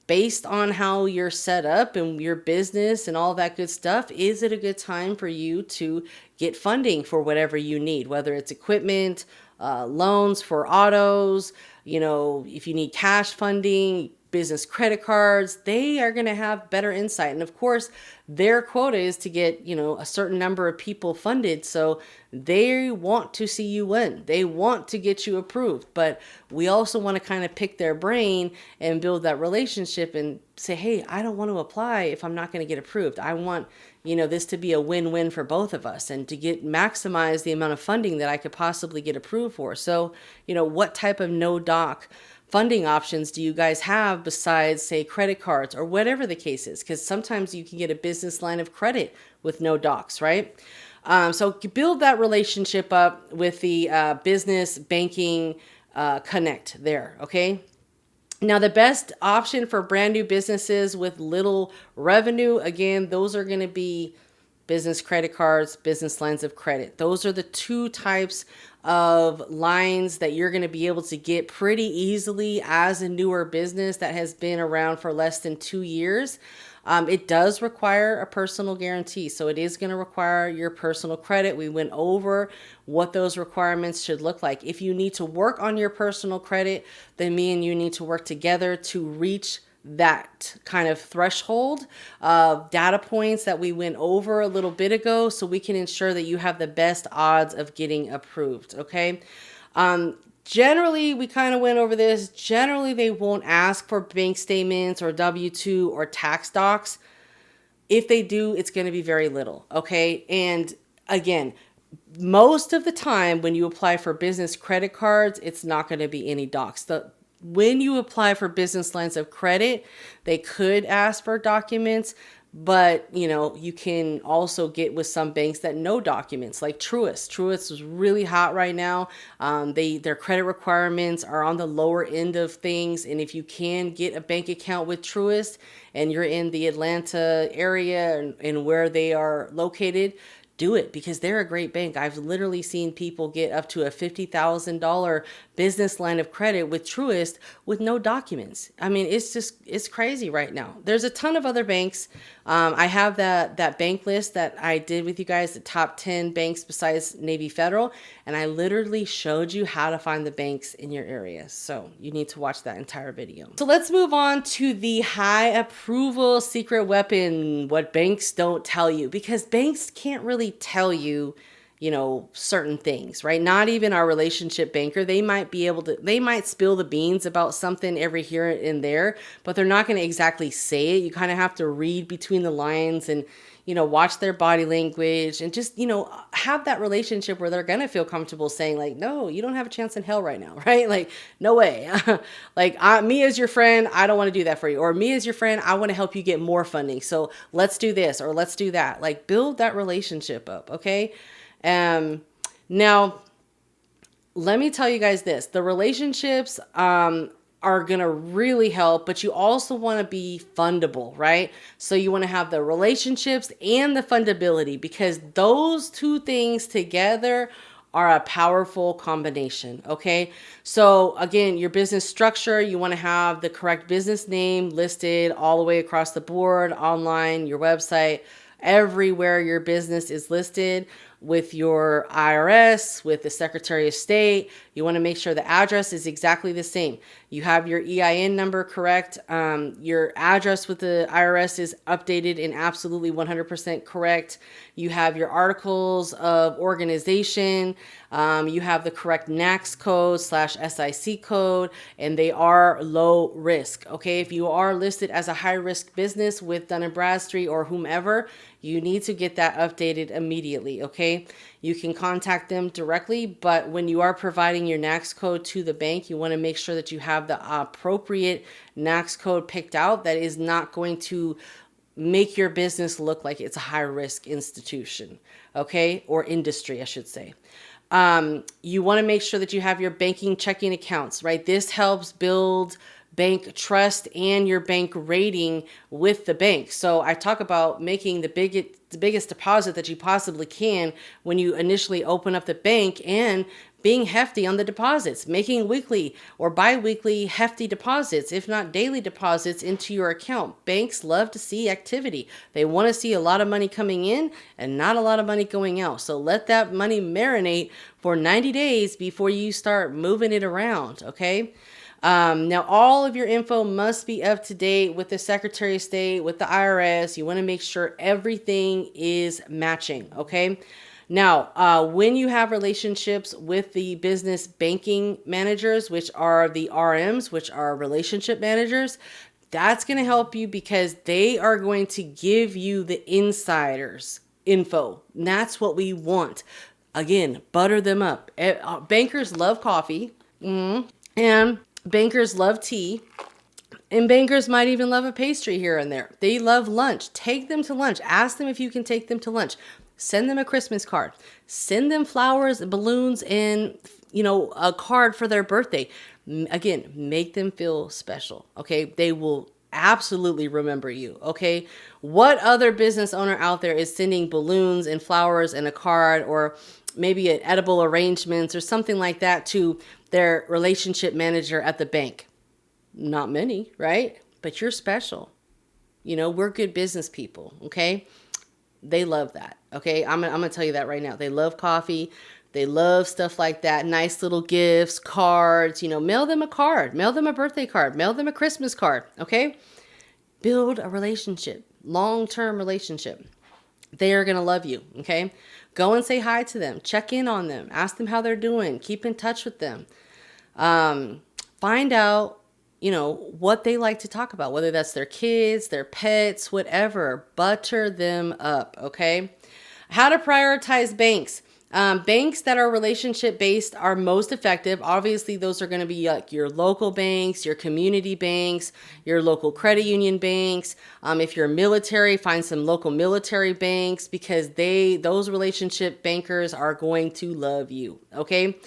based on how you're set up and your business and all that good stuff, is it a good time for you to get funding for whatever you need, whether it's equipment, loans for autos, if you need cash funding, business credit cards. They are going to have better insight. And of course, their quota is to get, a certain number of people funded. So they want to see you win. They want to get you approved. But we also want to kind of pick their brain and build that relationship and say, hey, I don't want to apply if I'm not going to get approved. I want, this to be a win-win for both of us and to maximize the amount of funding that I could possibly get approved for. So, what type of no doc funding options do you guys have besides, say, credit cards or whatever the case is? Because sometimes you can get a business line of credit with no docs, right? So build that relationship up with the business banking connect there, okay? Now, the best option for brand new businesses with little revenue, again, those are going to be business credit cards, business lines of credit. Those are the two types of lines that you're going to be able to get pretty easily as a newer business that has been around for less than 2 years. It does require a personal guarantee. So it is going to require your personal credit. We went over what those requirements should look like. If you need to work on your personal credit, then me and you need to work together to reach that kind of threshold of data points that we went over a little bit ago, so we can ensure that you have the best odds of getting approved. Okay. Generally, we kind of went over this. Generally, they won't ask for bank statements or W-2 or tax docs. If they do, it's going to be very little. Okay. And again, most of the time when you apply for business credit cards, it's not going to be any docs. when you apply for business lines of credit, they could ask for documents, but you can also get with some banks that no documents, like Truist. Truist is really hot right now. Their credit requirements are on the lower end of things, and if you can get a bank account with Truist and you're in the Atlanta area and where they are located, do it, because they're a great bank. I've literally seen people get up to a $50,000 business line of credit with Truist with no documents. I mean, it's crazy right now. There's a ton of other banks. I have that bank list that I did with you guys, the top 10 banks besides Navy Federal, and I literally showed you how to find the banks in your area. So you need to watch that entire video. So let's move on to the high approval secret weapon, what banks don't tell you, because banks can't really tell you certain things, right? Not even our relationship banker. They might spill the beans about something every here and there, but they're not going to exactly say it. You kind of have to read between the lines and, watch their body language and just, have that relationship where they're going to feel comfortable saying like, no, you don't have a chance in hell right now, right? Like, no way. Like me as your friend, I don't want to do that for you. Or me as your friend, I want to help you get more funding. So let's do this or let's do that. Like build that relationship up. Okay. Now, let me tell you guys this, the relationships are going to really help, but you also want to be fundable, right? So you want to have the relationships and the fundability, because those two things together are a powerful combination. Okay. So again, your business structure, you want to have the correct business name listed all the way across the board, online, your website, everywhere your business is listed, with your IRS, with the Secretary of State. You want to make sure the address is exactly the same. You have your EIN number correct. Your address with the IRS is updated and absolutely 100% correct. You have your articles of organization. You have the correct NAICS code /SIC code, and they are low risk. Okay, if you are listed as a high risk business with Dun & Bradstreet or whomever, you need to get that updated immediately. Okay, you can contact them directly, but when you are providing your NAICS code to the bank, you want to make sure that you have the appropriate NAICS code picked out that is not going to make your business look like it's a high risk institution, okay, or industry, I should say. You want to make sure that you have your banking checking accounts, right? This helps build bank trust and your bank rating with the bank. So I talk about making the biggest deposit that you possibly can when you initially open up the bank, and being hefty on the deposits, making weekly or bi-weekly hefty deposits, if not daily deposits into your account. Banks love to see activity. They want to see a lot of money coming in and not a lot of money going out. So let that money marinate for 90 days before you start moving it around, okay? Now, all of your info must be up to date with the Secretary of State, with the IRS. You want to make sure everything is matching, okay? Now, when you have relationships with the business banking managers, which are the RMs, which are relationship managers, that's going to help you because they are going to give you the insiders info. And that's what we want. Again, butter them up. Bankers love coffee, and bankers love tea, and bankers might even love a pastry here and there. They love lunch. Take them to lunch. Ask them if you can take them to lunch. Send them a Christmas card. Send them flowers, balloons, and, a card for their birthday. Again, make them feel special, okay? They will absolutely remember you, okay? What other business owner out there is sending balloons and flowers and a card, or maybe an edible arrangements or something like that to their relationship manager at the bank? Not many, right? But you're special. We're good business people, okay? They love that, okay? I'm gonna tell you that right now. They love coffee. They love stuff like that. Nice little gifts, cards, mail them a card, mail them a birthday card, mail them a Christmas card, okay? Build a relationship, long-term relationship. They are going to love you, okay? Go and say hi to them. Check in on them. Ask them how they're doing. Keep in touch with them. Find out, what they like to talk about, whether that's their kids, their pets, whatever. Butter them up, okay? How to prioritize banks. Banks that are relationship based are most effective. Obviously, those are going to be like your local banks, your community banks, your local credit union banks. If you're military, find some local military banks because those relationship bankers are going to love you. Okay.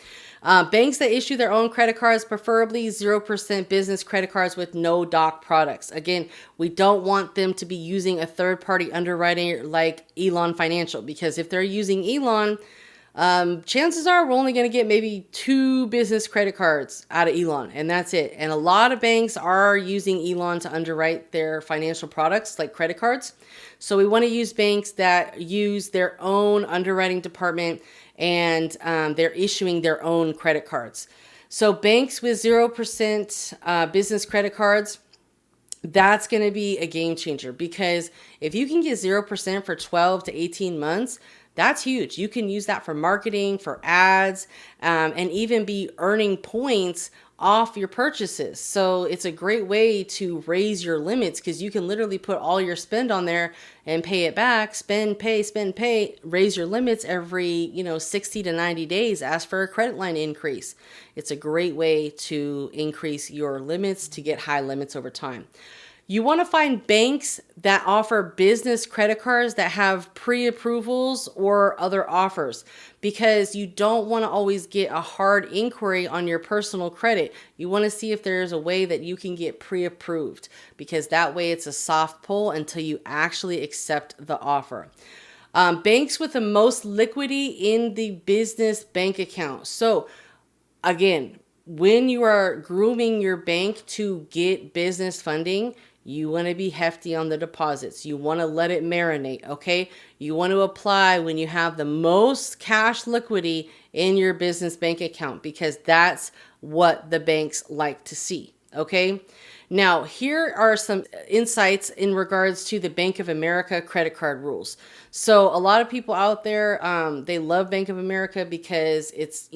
Banks that issue their own credit cards, preferably 0% business credit cards with no doc products. Again, we don't want them to be using a third-party underwriter like 𝓚𝓏 Financial, because if they're using 𝓚𝓏, chances are we're only going to get maybe 2 business credit cards out of 𝓚𝓏, and that's it. And a lot of banks are using 𝓚𝓏 to underwrite their financial products like credit cards. So we want to use banks that use their own underwriting department and they're issuing their own credit cards. So banks with 0% business credit cards, that's going to be a game changer, because if you can get 0% for 12 to 18 months, that's huge. You can use that for marketing, for ads, and even be earning points off your purchases. So it's a great way to raise your limits, because you can literally put all your spend on there and pay it back, spend, pay, raise your limits every, 60 to 90 days, ask for a credit line increase. It's a great way to increase your limits to get high limits over time. You want to find banks that offer business credit cards that have pre-approvals or other offers, because you don't want to always get a hard inquiry on your personal credit. You want to see if there's a way that you can get pre-approved, because that way it's a soft pull until you actually accept the offer. Banks with the most liquidity in the business bank account. So again, when you are grooming your bank to get business funding, you want to be hefty on the deposits. You want to let it marinate, okay? You want to apply when you have the most cash liquidity in your business bank account, because that's what the banks like to see, okay? Now, here are some insights in regards to the Bank of America credit card rules. So a lot of people out there, they love Bank of America because it's,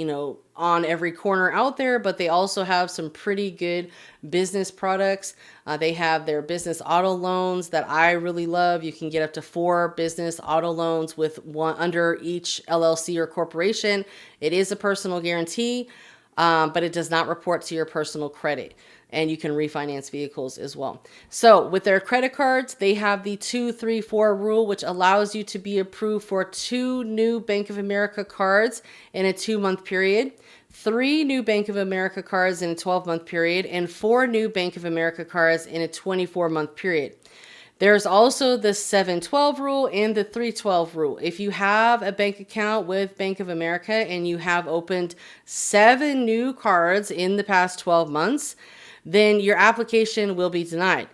on every corner out there, but they also have some pretty good business products. They have their business auto loans that I really love. You can get up to 4 business auto loans with one under each LLC or corporation. It is a personal guarantee, but it does not report to your personal credit. And you can refinance vehicles as well. So with their credit cards, they have the 2, 3, 4 rule, which allows you to be approved for 2 new Bank of America cards in a 2-month period, 3 new Bank of America cards in a 12-month period, and 4 new Bank of America cards in a 24-month period. There's also the 7-12 rule and the 3-12 rule. If you have a bank account with Bank of America and you have opened 7 new cards in the past 12 months, then your application will be denied.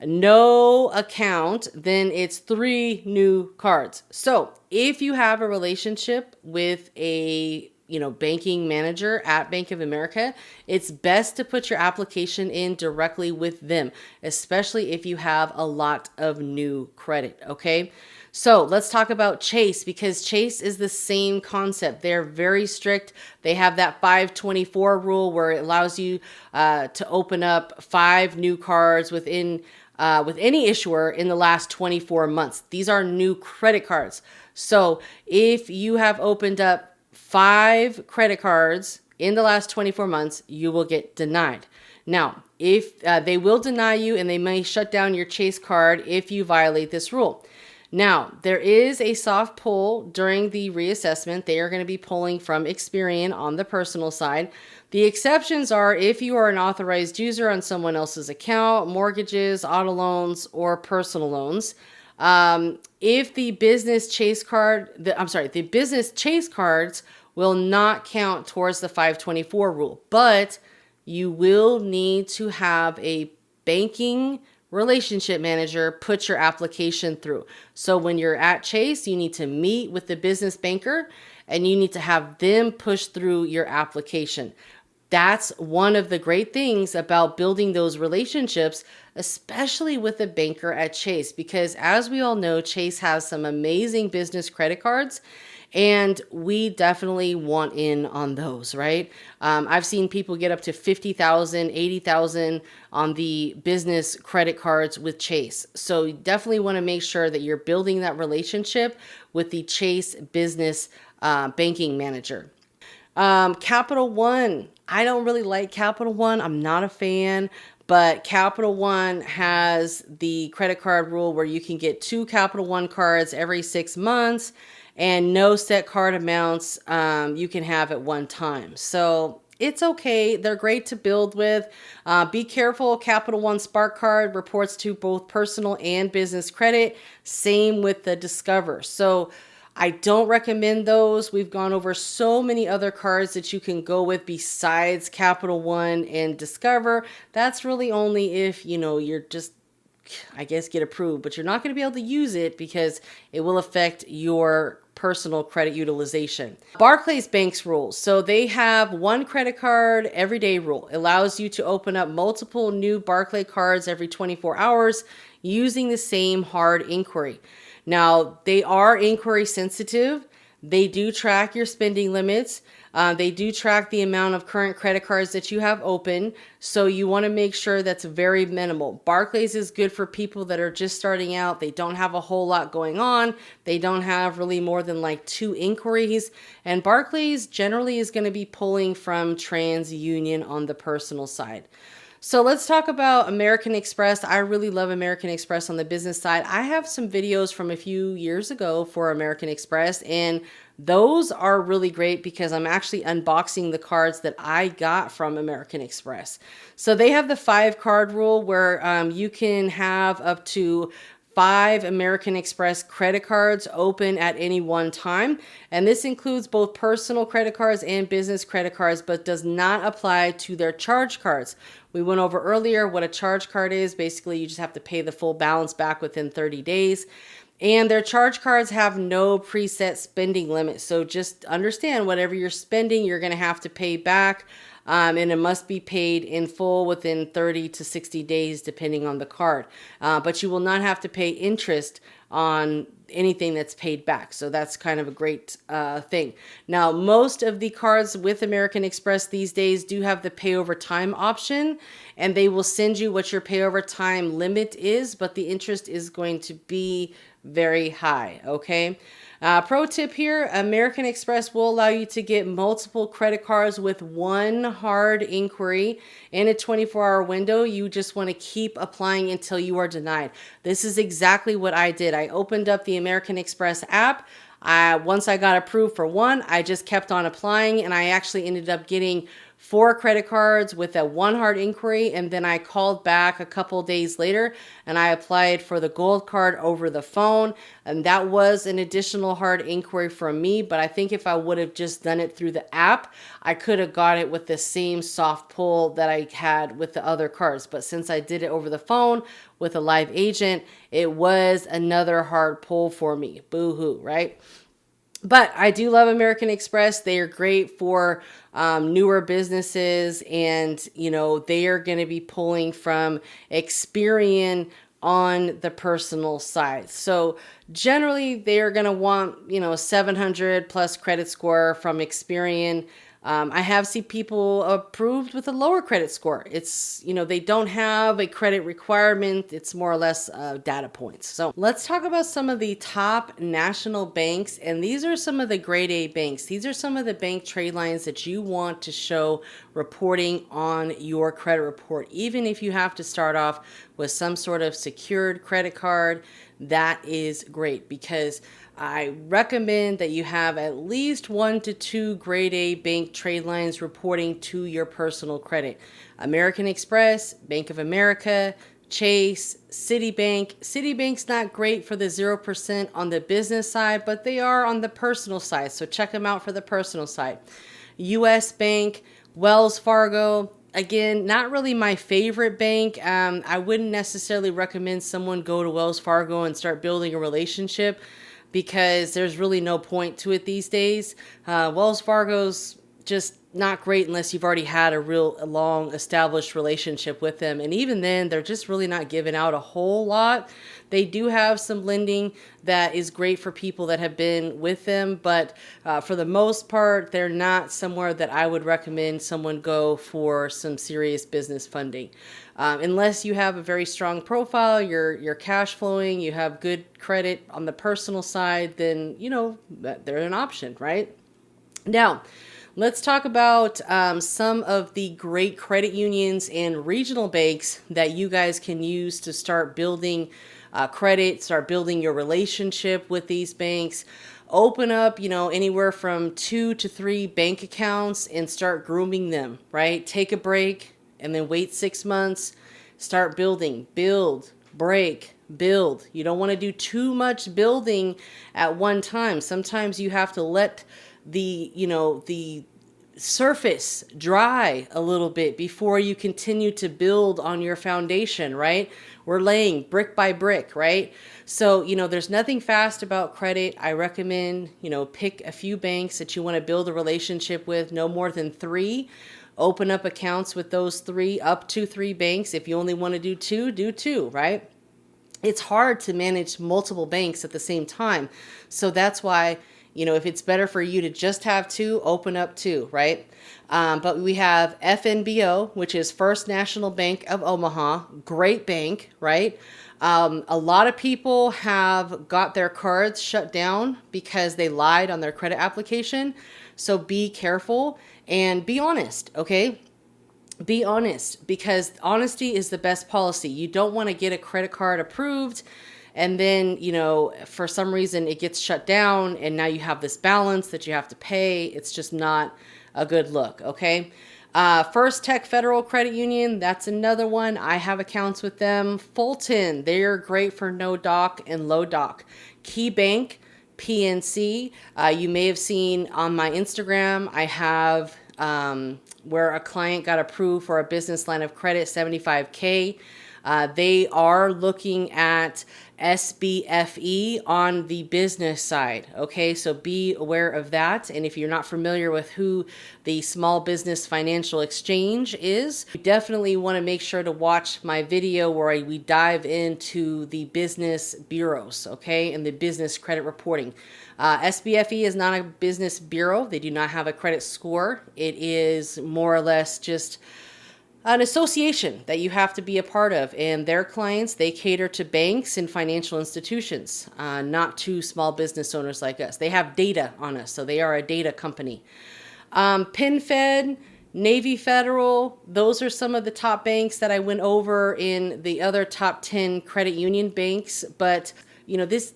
No account, then it's 3 new cards. So if you have a relationship with a banking manager at Bank of America, it's best to put your application in directly with them, especially if you have a lot of new credit, okay? So let's talk about Chase, because Chase is the same concept. They're very strict. They have that 524 rule where it allows you to open up 5 new cards with any issuer in the last 24 months. These are new credit cards. So if you have opened up 5 credit cards in the last 24 months, you will get denied. Now, if they will deny you, and they may shut down your Chase card if you violate this rule. Now, there is a soft pull during the reassessment. They are going to be pulling from Experian on the personal side. The exceptions are if you are an authorized user on someone else's account, mortgages, auto loans, or personal loans. If the business Chase cards will not count towards the 524 rule, but you will need to have a banking relationship manager put your application through. So when you're at Chase, you need to meet with the business banker and you need to have them push through your application. That's one of the great things about building those relationships, especially with a banker at Chase, because as we all know, Chase has some amazing business credit cards, and we definitely want in on those, right? I've seen people get up to 50,000, 80,000 on the business credit cards with Chase. So you definitely want to make sure that you're building that relationship with the Chase business banking manager. Capital One. I don't really like Capital One. I'm not a fan, but Capital One has the credit card rule where you can get 2 Capital One cards every 6 months and no set card amounts you can have at one time. So it's okay. They're great to build with. Be careful. Capital One Spark card reports to both personal and business credit. Same with the Discover. So I don't recommend those. We've gone over so many other cards that you can go with besides Capital One and Discover. That's really only if, you're just, I guess, get approved, but you're not going to be able to use it because it will affect your personal credit utilization. Barclays Bank's rules. So they have one credit card everyday rule. It allows you to open up multiple new Barclay cards every 24 hours using the same hard inquiry. Now, they are inquiry sensitive. They do track your spending limits. They do track the amount of current credit cards that you have open. So you want to make sure that's very minimal. Barclays is good for people that are just starting out. They don't have a whole lot going on. They don't have really more than like 2 inquiries. And Barclays generally is going to be pulling from TransUnion on the personal side. So let's talk about American Express. I really love American Express on the business side. I have some videos from a few years ago for American Express, and those are really great because I'm actually unboxing the cards that I got from American Express. So they have the 5 card rule where you can have up to 5 American Express credit cards open at any one time. And this includes both personal credit cards and business credit cards, but does not apply to their charge cards. We went over earlier what a charge card is. Basically, you just have to pay the full balance back within 30 days. And their charge cards have no preset spending limit. So just understand whatever you're spending, you're going to have to pay back. And it must be paid in full within 30 to 60 days, depending on the card. But you will not have to pay interest on anything that's paid back. So that's kind of a great thing. Now, most of the cards with American Express these days do have the pay over time option, and they will send you what your pay over time limit is, but the interest is going to be very high, okay? Pro tip here, American Express will allow you to get multiple credit cards with one hard inquiry in a 24-hour window. You just want to keep applying until you are denied. This is exactly what I did. I opened up the American Express app. Once I got approved for one, I just kept on applying, and I actually ended up getting 4 credit cards with a 1 hard inquiry, and then I called back a couple days later and I applied for the gold card over the phone, and that was an additional hard inquiry from me. But I think if I would have just done it through the app, I could have got it with the same soft pull that I had with the other cards. But since I did it over the phone with a live agent, it was another hard pull for me. Boo-hoo, right? But I do love American Express. They are great for newer businesses, and they are going to be pulling from Experian on the personal side. So generally they are going to want 700 plus credit score from Experian. I have seen people approved with a lower credit score. It's, they don't have a credit requirement. It's more or less data points. So let's talk about some of the top national banks. And these are some of the grade A banks. These are some of the bank trade lines that you want to show reporting on your credit report. Even if you have to start off with some sort of secured credit card, that is great, because I recommend that you have at least 1 to 2 grade A bank trade lines reporting to your personal credit. American Express, Bank of America, Chase, Citibank. Citibank's not great for the 0% on the business side, but they are on the personal side. So check them out for the personal side. US Bank, Wells Fargo. Again, not really my favorite bank. I wouldn't necessarily recommend someone go to Wells Fargo and start building a relationship, because there's really no point to it these days. Wells Fargo's just not great unless you've already had a long established relationship with them. And even then, they're just really not giving out a whole lot. They do have some lending that is great for people that have been with them, but for the most part, they're not somewhere that I would recommend someone go for some serious business funding. Unless you have a very strong profile, you're cash flowing, you have good credit on the personal side, then, they're an option, right? Now, let's talk about some of the great credit unions and regional banks that you guys can use to start building credit, start building your relationship with these banks. Open up, anywhere from 2 to 3 bank accounts and start grooming them, right? Take a break and then wait 6 months. Start building, build, break, build. You don't want to do too much building at one time. Sometimes you have to let the surface dry a little bit before you continue to build on your foundation, right? We're laying brick by brick, right? So, there's nothing fast about credit. I recommend, pick a few banks that you want to build a relationship with, no more than 3. Open up accounts with those 3, up to 3 banks. If you only want to do 2, do 2, right? It's hard to manage multiple banks at the same time. So that's why, if it's better for you to just have 2, open up 2, right? But we have FNBO, which is First National Bank of Omaha. Great bank, right? A lot of people have got their cards shut down because they lied on their credit application. So be careful and be honest, okay? Be honest, because honesty is the best policy. You don't want to get a credit card approved and then, for some reason it gets shut down and now you have this balance that you have to pay. It's just not a good look, okay? First Tech Federal Credit Union, that's another one. I have accounts with them. Fulton, they're great for no doc and low doc. Key Bank, PNC, you may have seen on my Instagram, I have where a client got approved for a business line of credit, $75K. They are looking at SBFE on the business side. Okay, so be aware of that. And if you're not familiar with who the Small Business Financial Exchange is, you definitely want to make sure to watch my video where we dive into the business bureaus, okay, and the business credit reporting. SBFE is not a business bureau. They do not have a credit score. It is more or less just an association that you have to be a part of, and their clients, they cater to banks and financial institutions, not to small business owners like us. They have data on us, so they are a data company. PenFed, Navy Federal, those are some of the top banks that I went over in the other top 10 credit union banks, but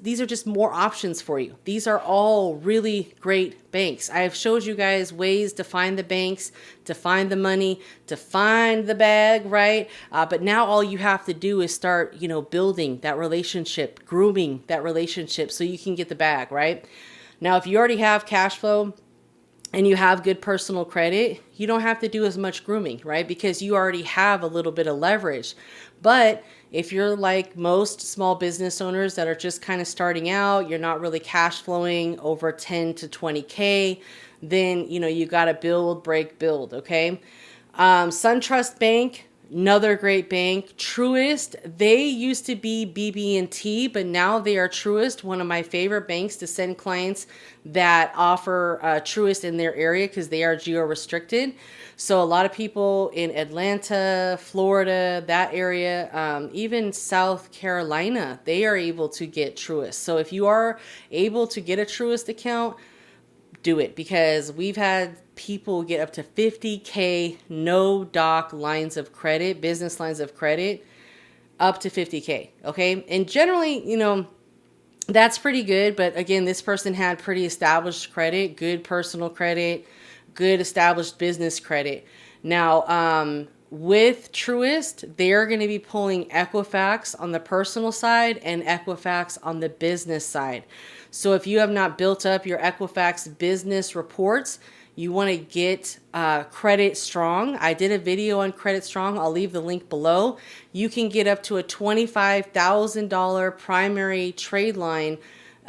these are just more options for you. These are all really great banks. I have showed you guys ways to find the banks, to find the money, to find the bag, right? But now all you have to do is start, building that relationship, grooming that relationship so you can get the bag, right? Now, if you already have cash flow and you have good personal credit, you don't have to do as much grooming, right? Because you already have a little bit of leverage. But if you're like most small business owners that are just kind of starting out, you're not really cash flowing over 10 to 20K, then, you got to build, break, build, okay? SunTrust Bank, another great bank. Truist, they used to be BB&T, but now they are Truist, one of my favorite banks to send clients that offer Truist in their area because they are geo-restricted. So a lot of people in Atlanta, Florida, that area, even South Carolina, they are able to get Truist. So if you are able to get a Truist account, do it, because we've had people get up to 50K no doc lines of credit, business lines of credit, up to 50K. Okay. And generally, that's pretty good. But again, this person had pretty established credit, good personal credit, good established business credit. Now, with Truist, they're going to be pulling Equifax on the personal side and Equifax on the business side. So if you have not built up your Equifax business reports, you want to get Credit Strong. I did a video on Credit Strong. I'll leave the link below. You can get up to a $25,000 primary trade line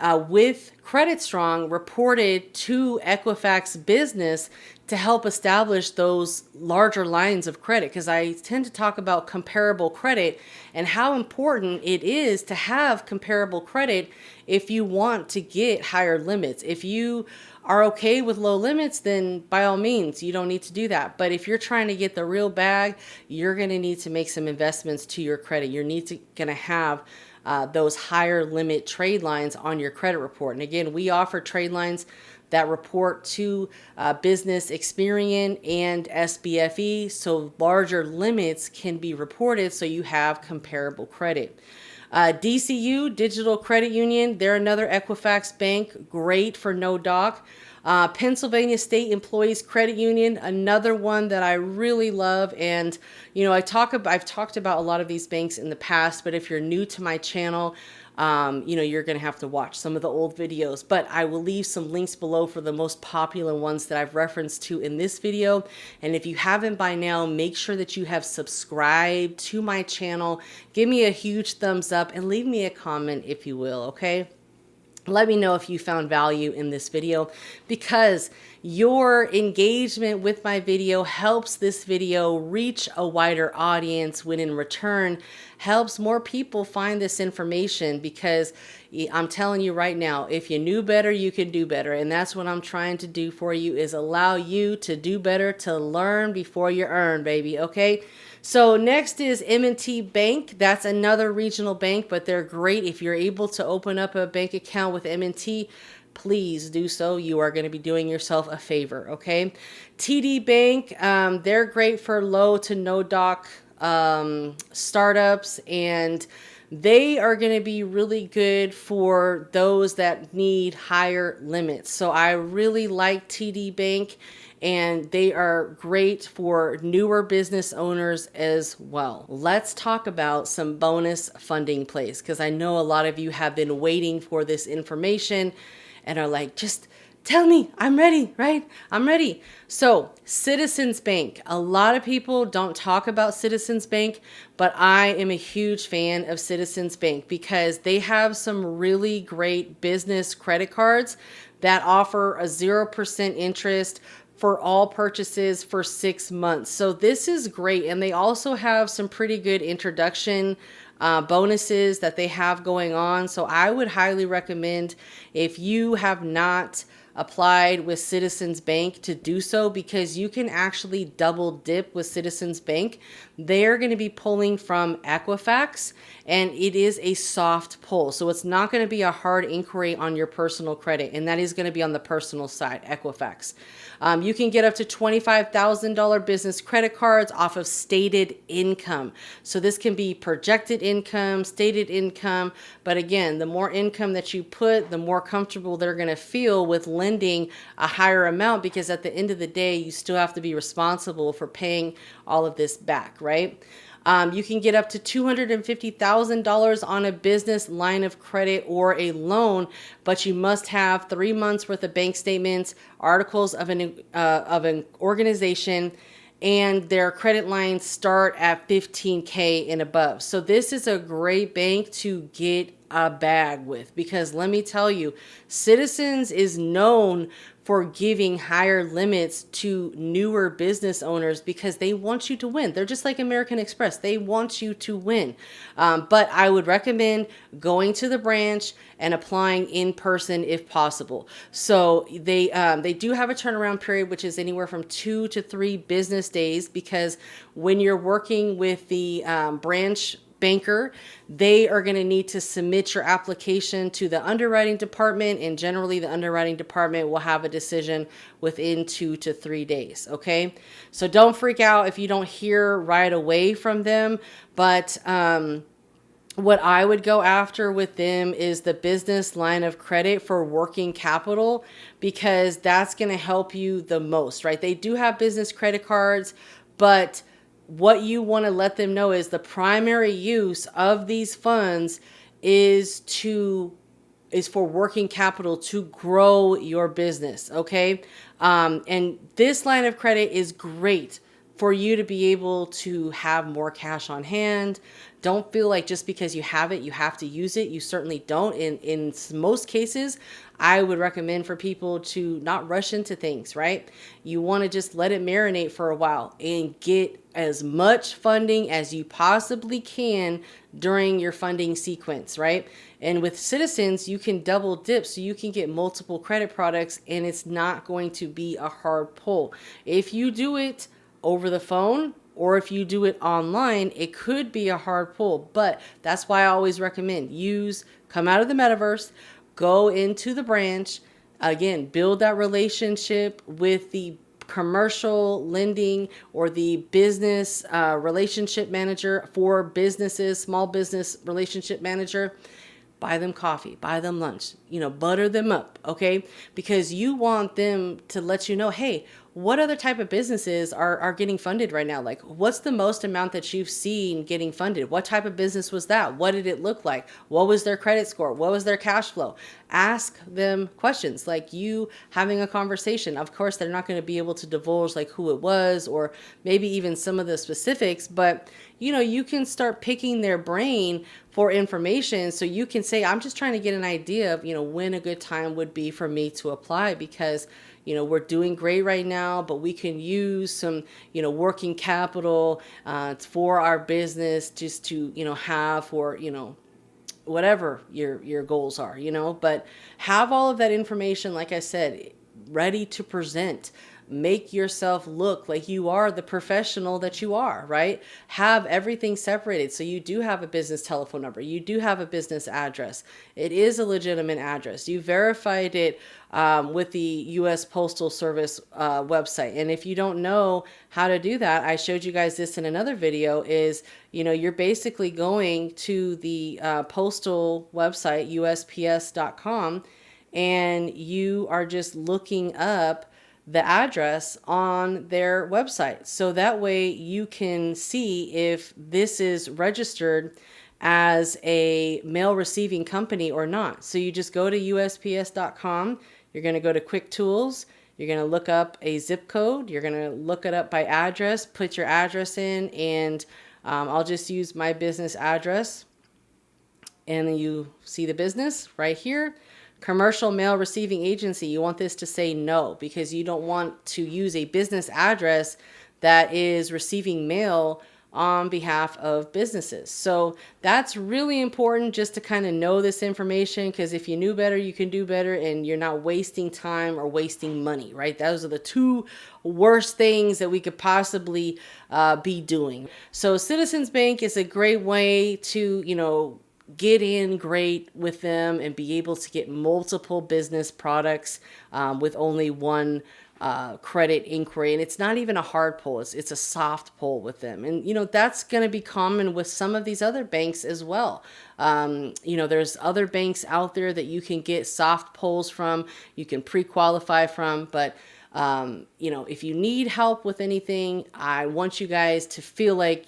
with Credit Strong reported to Equifax Business to help establish those larger lines of credit, because I tend to talk about comparable credit and how important it is to have comparable credit if you want to get higher limits. If you are okay with low limits, then by all means, you don't need to do that. But if you're trying to get the real bag, you're going to need to make some investments to your credit. You're going to have those higher limit trade lines on your credit report. And again, we offer trade lines that report to Business Experian and SBFE, so larger limits can be reported so you have comparable credit. DCU, Digital Credit Union, they're another Equifax bank, great for no doc. Pennsylvania State Employees Credit Union, another one that I really love. And, I've talked about a lot of these banks in the past, but if you're new to my channel, you're going to have to watch some of the old videos, but I will leave some links below for the most popular ones that I've referenced to in this video. And if you haven't by now, make sure that you have subscribed to my channel. Give me a huge thumbs up and leave me a comment if you will, okay? Let me know if you found value in this video, because your engagement with my video helps this video reach a wider audience, when in return helps more people find this information. Because I'm telling you right now, if you knew better, you could do better. And that's what I'm trying to do for you, is allow you to do better, to learn before you earn, baby. Okay. So next is M&T Bank. That's another regional bank, but they're great. If you're able to open up a bank account with M&T, please do so. You are going to be doing yourself a favor, okay? TD Bank, they're great for low to no doc startups, and they are going to be really good for those that need higher limits. So I really like TD Bank, and they are great for newer business owners as well. Let's talk about some bonus funding plays, because I know a lot of you have been waiting for this information and are like, just tell me, I'm ready, right? I'm ready. So Citizens Bank, a lot of people don't talk about Citizens Bank, but I am a huge fan of Citizens Bank because they have some really great business credit cards that offer a 0% interest for all purchases for 6 months. So this is great. And they also have some pretty good introduction bonuses that they have going on. So I would highly recommend, if you have not applied with Citizens Bank, to do so, because you can actually double dip with Citizens Bank. They're going to be pulling from Equifax, and it is a soft pull. So it's not going to be a hard inquiry on your personal credit, and that is going to be on the personal side, Equifax. You can get up to $25,000 business credit cards off of stated income. So this can be projected income, stated income. But again, the more income that you put, the more comfortable they're going to feel with lending a higher amount, because at the end of the day, you still have to be responsible for paying all of this back, right? You can get up to $250,000 on a business line of credit or a loan, but you must have 3 months worth of bank statements, articles of an organization, and their credit lines start at $15K and above. So this is a great bank to get a bag with, because let me tell you, Citizens is known for giving higher limits to newer business owners because they want you to win. They're just like American Express. They want you to win. But I would recommend going to the branch and applying in person if possible. So they do have a turnaround period, which is anywhere from 2 to 3 business days, because when you're working with the branch banker, they are going to need to submit your application to the underwriting department, and generally the underwriting department will have a decision within 2 to 3 days. Okay, so don't freak out if you don't hear right away from them, but what I would go after with them is the business line of credit for working capital, because that's going to help you the most, right? They do have business credit cards, but what you want to let them know is the primary use of these funds is for working capital to grow your business. Okay. And this line of credit is great for you to be able to have more cash on hand. Don't feel like just because you have it, you have to use it. You certainly don't. In most cases, I would recommend for people to not rush into things, right? You want to just let it marinate for a while and get as much funding as you possibly can during your funding sequence, right? And with Citizens, you can double dip, so you can get multiple credit products and it's not going to be a hard pull. If you do it over the phone, or if you do it online, it could be a hard pull. But that's why I always recommend come out of the metaverse, go into the branch, again, build that relationship with the commercial lending or the business relationship manager for businesses, small business relationship manager. Buy them coffee, buy them lunch, butter them up, okay? Because you want them to let you know, hey, what other type of businesses are getting funded right now? Like, what's the most amount that you've seen getting funded? What type of business was that? What did it look like? What was their credit score? What was their cash flow? Ask them questions, like you having a conversation. Of course, they're not going to be able to divulge like who it was or maybe even some of the specifics, but you can start picking their brain for information, so you can say, I'm just trying to get an idea of, when a good time would be for me to apply, because we're doing great right now, but we can use some, working capital for our business just to, have for, whatever your goals are, but have all of that information, like I said, ready to present. Make yourself look like you are the professional that you are, right? Have everything separated. So you do have a business telephone number. You do have a business address. It is a legitimate address. You verified it with the U.S. Postal Service website. And if you don't know how to do that, I showed you guys this in another video, is, you're basically going to the postal website, USPS.com, and you are just looking up the address on their website. So that way you can see if this is registered as a mail receiving company or not. So you just go to USPS.com. You're going to go to Quick Tools. You're going to look up a zip code. You're going to look it up by address, put your address in, and I'll just use my business address. And then you see the business right here. Commercial mail receiving agency, you want this to say no, because you don't want to use a business address that is receiving mail on behalf of businesses. So that's really important, just to kind of know this information, because if you knew better, you can do better, and you're not wasting time or wasting money, right? Those are the two worst things that we could possibly be doing. So Citizens Bank is a great way to, get in great with them and be able to get multiple business products with only one credit inquiry. And it's not even a hard pull. It's a soft pull with them. And, that's going to be common with some of these other banks as well. There's other banks out there that you can get soft pulls from, you can pre-qualify from, but if you need help with anything, I want you guys to feel like,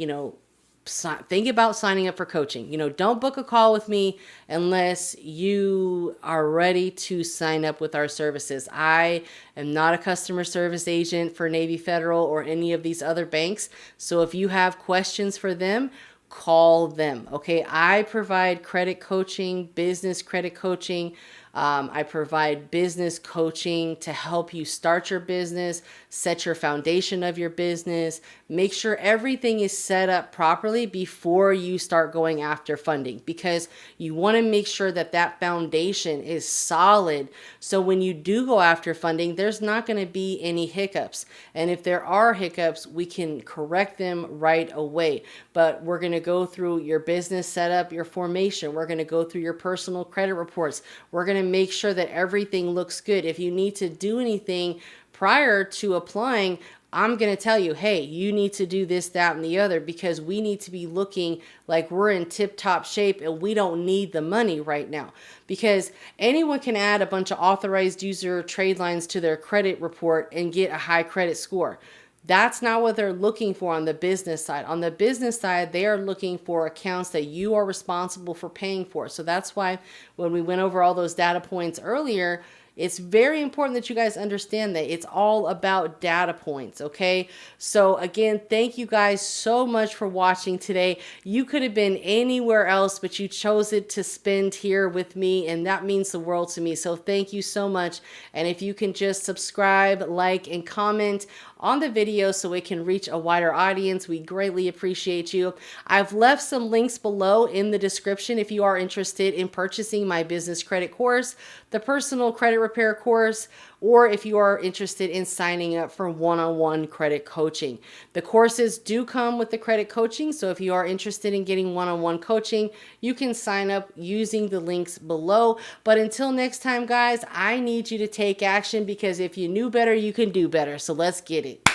think about signing up for coaching. Don't book a call with me unless you are ready to sign up with our services. I am not a customer service agent for Navy Federal or any of these other banks. So if you have questions for them, call them. Okay. I provide credit coaching, business credit coaching. I provide business coaching to help you start your business, set your foundation of your business, make sure everything is set up properly before you start going after funding, because you want to make sure that that foundation is solid. So when you do go after funding, there's not going to be any hiccups. And if there are hiccups, we can correct them right away. But we're going to go through your business setup, your formation. We're going to go through your personal credit reports. We're going to make sure that everything looks good. If you need to do anything prior to applying, I'm going to tell you, hey, you need to do this, that, and the other, because we need to be looking like we're in tip-top shape and we don't need the money right now. Because anyone can add a bunch of authorized user trade lines to their credit report and get a high credit score. That's not what they're looking for on the business side. On the business side, they are looking for accounts that you are responsible for paying for. So that's why when we went over all those data points earlier, It's very important that you guys understand that it's all about data points, okay? So again, thank you guys so much for watching today. You could have been anywhere else, but you chose it to spend here with me, and that means the world to me. So thank you so much. And if you can just subscribe, like, and comment on the video so it can reach a wider audience, we greatly appreciate you. I've left some links below in the description if you are interested in purchasing my business credit course, the personal credit repair course, or if you are interested in signing up for one-on-one credit coaching. The courses do come with the credit coaching, so if you are interested in getting one-on-one coaching, you can sign up using the links below. But until next time, guys, I need you to take action, because if you knew better, you can do better. So let's get it.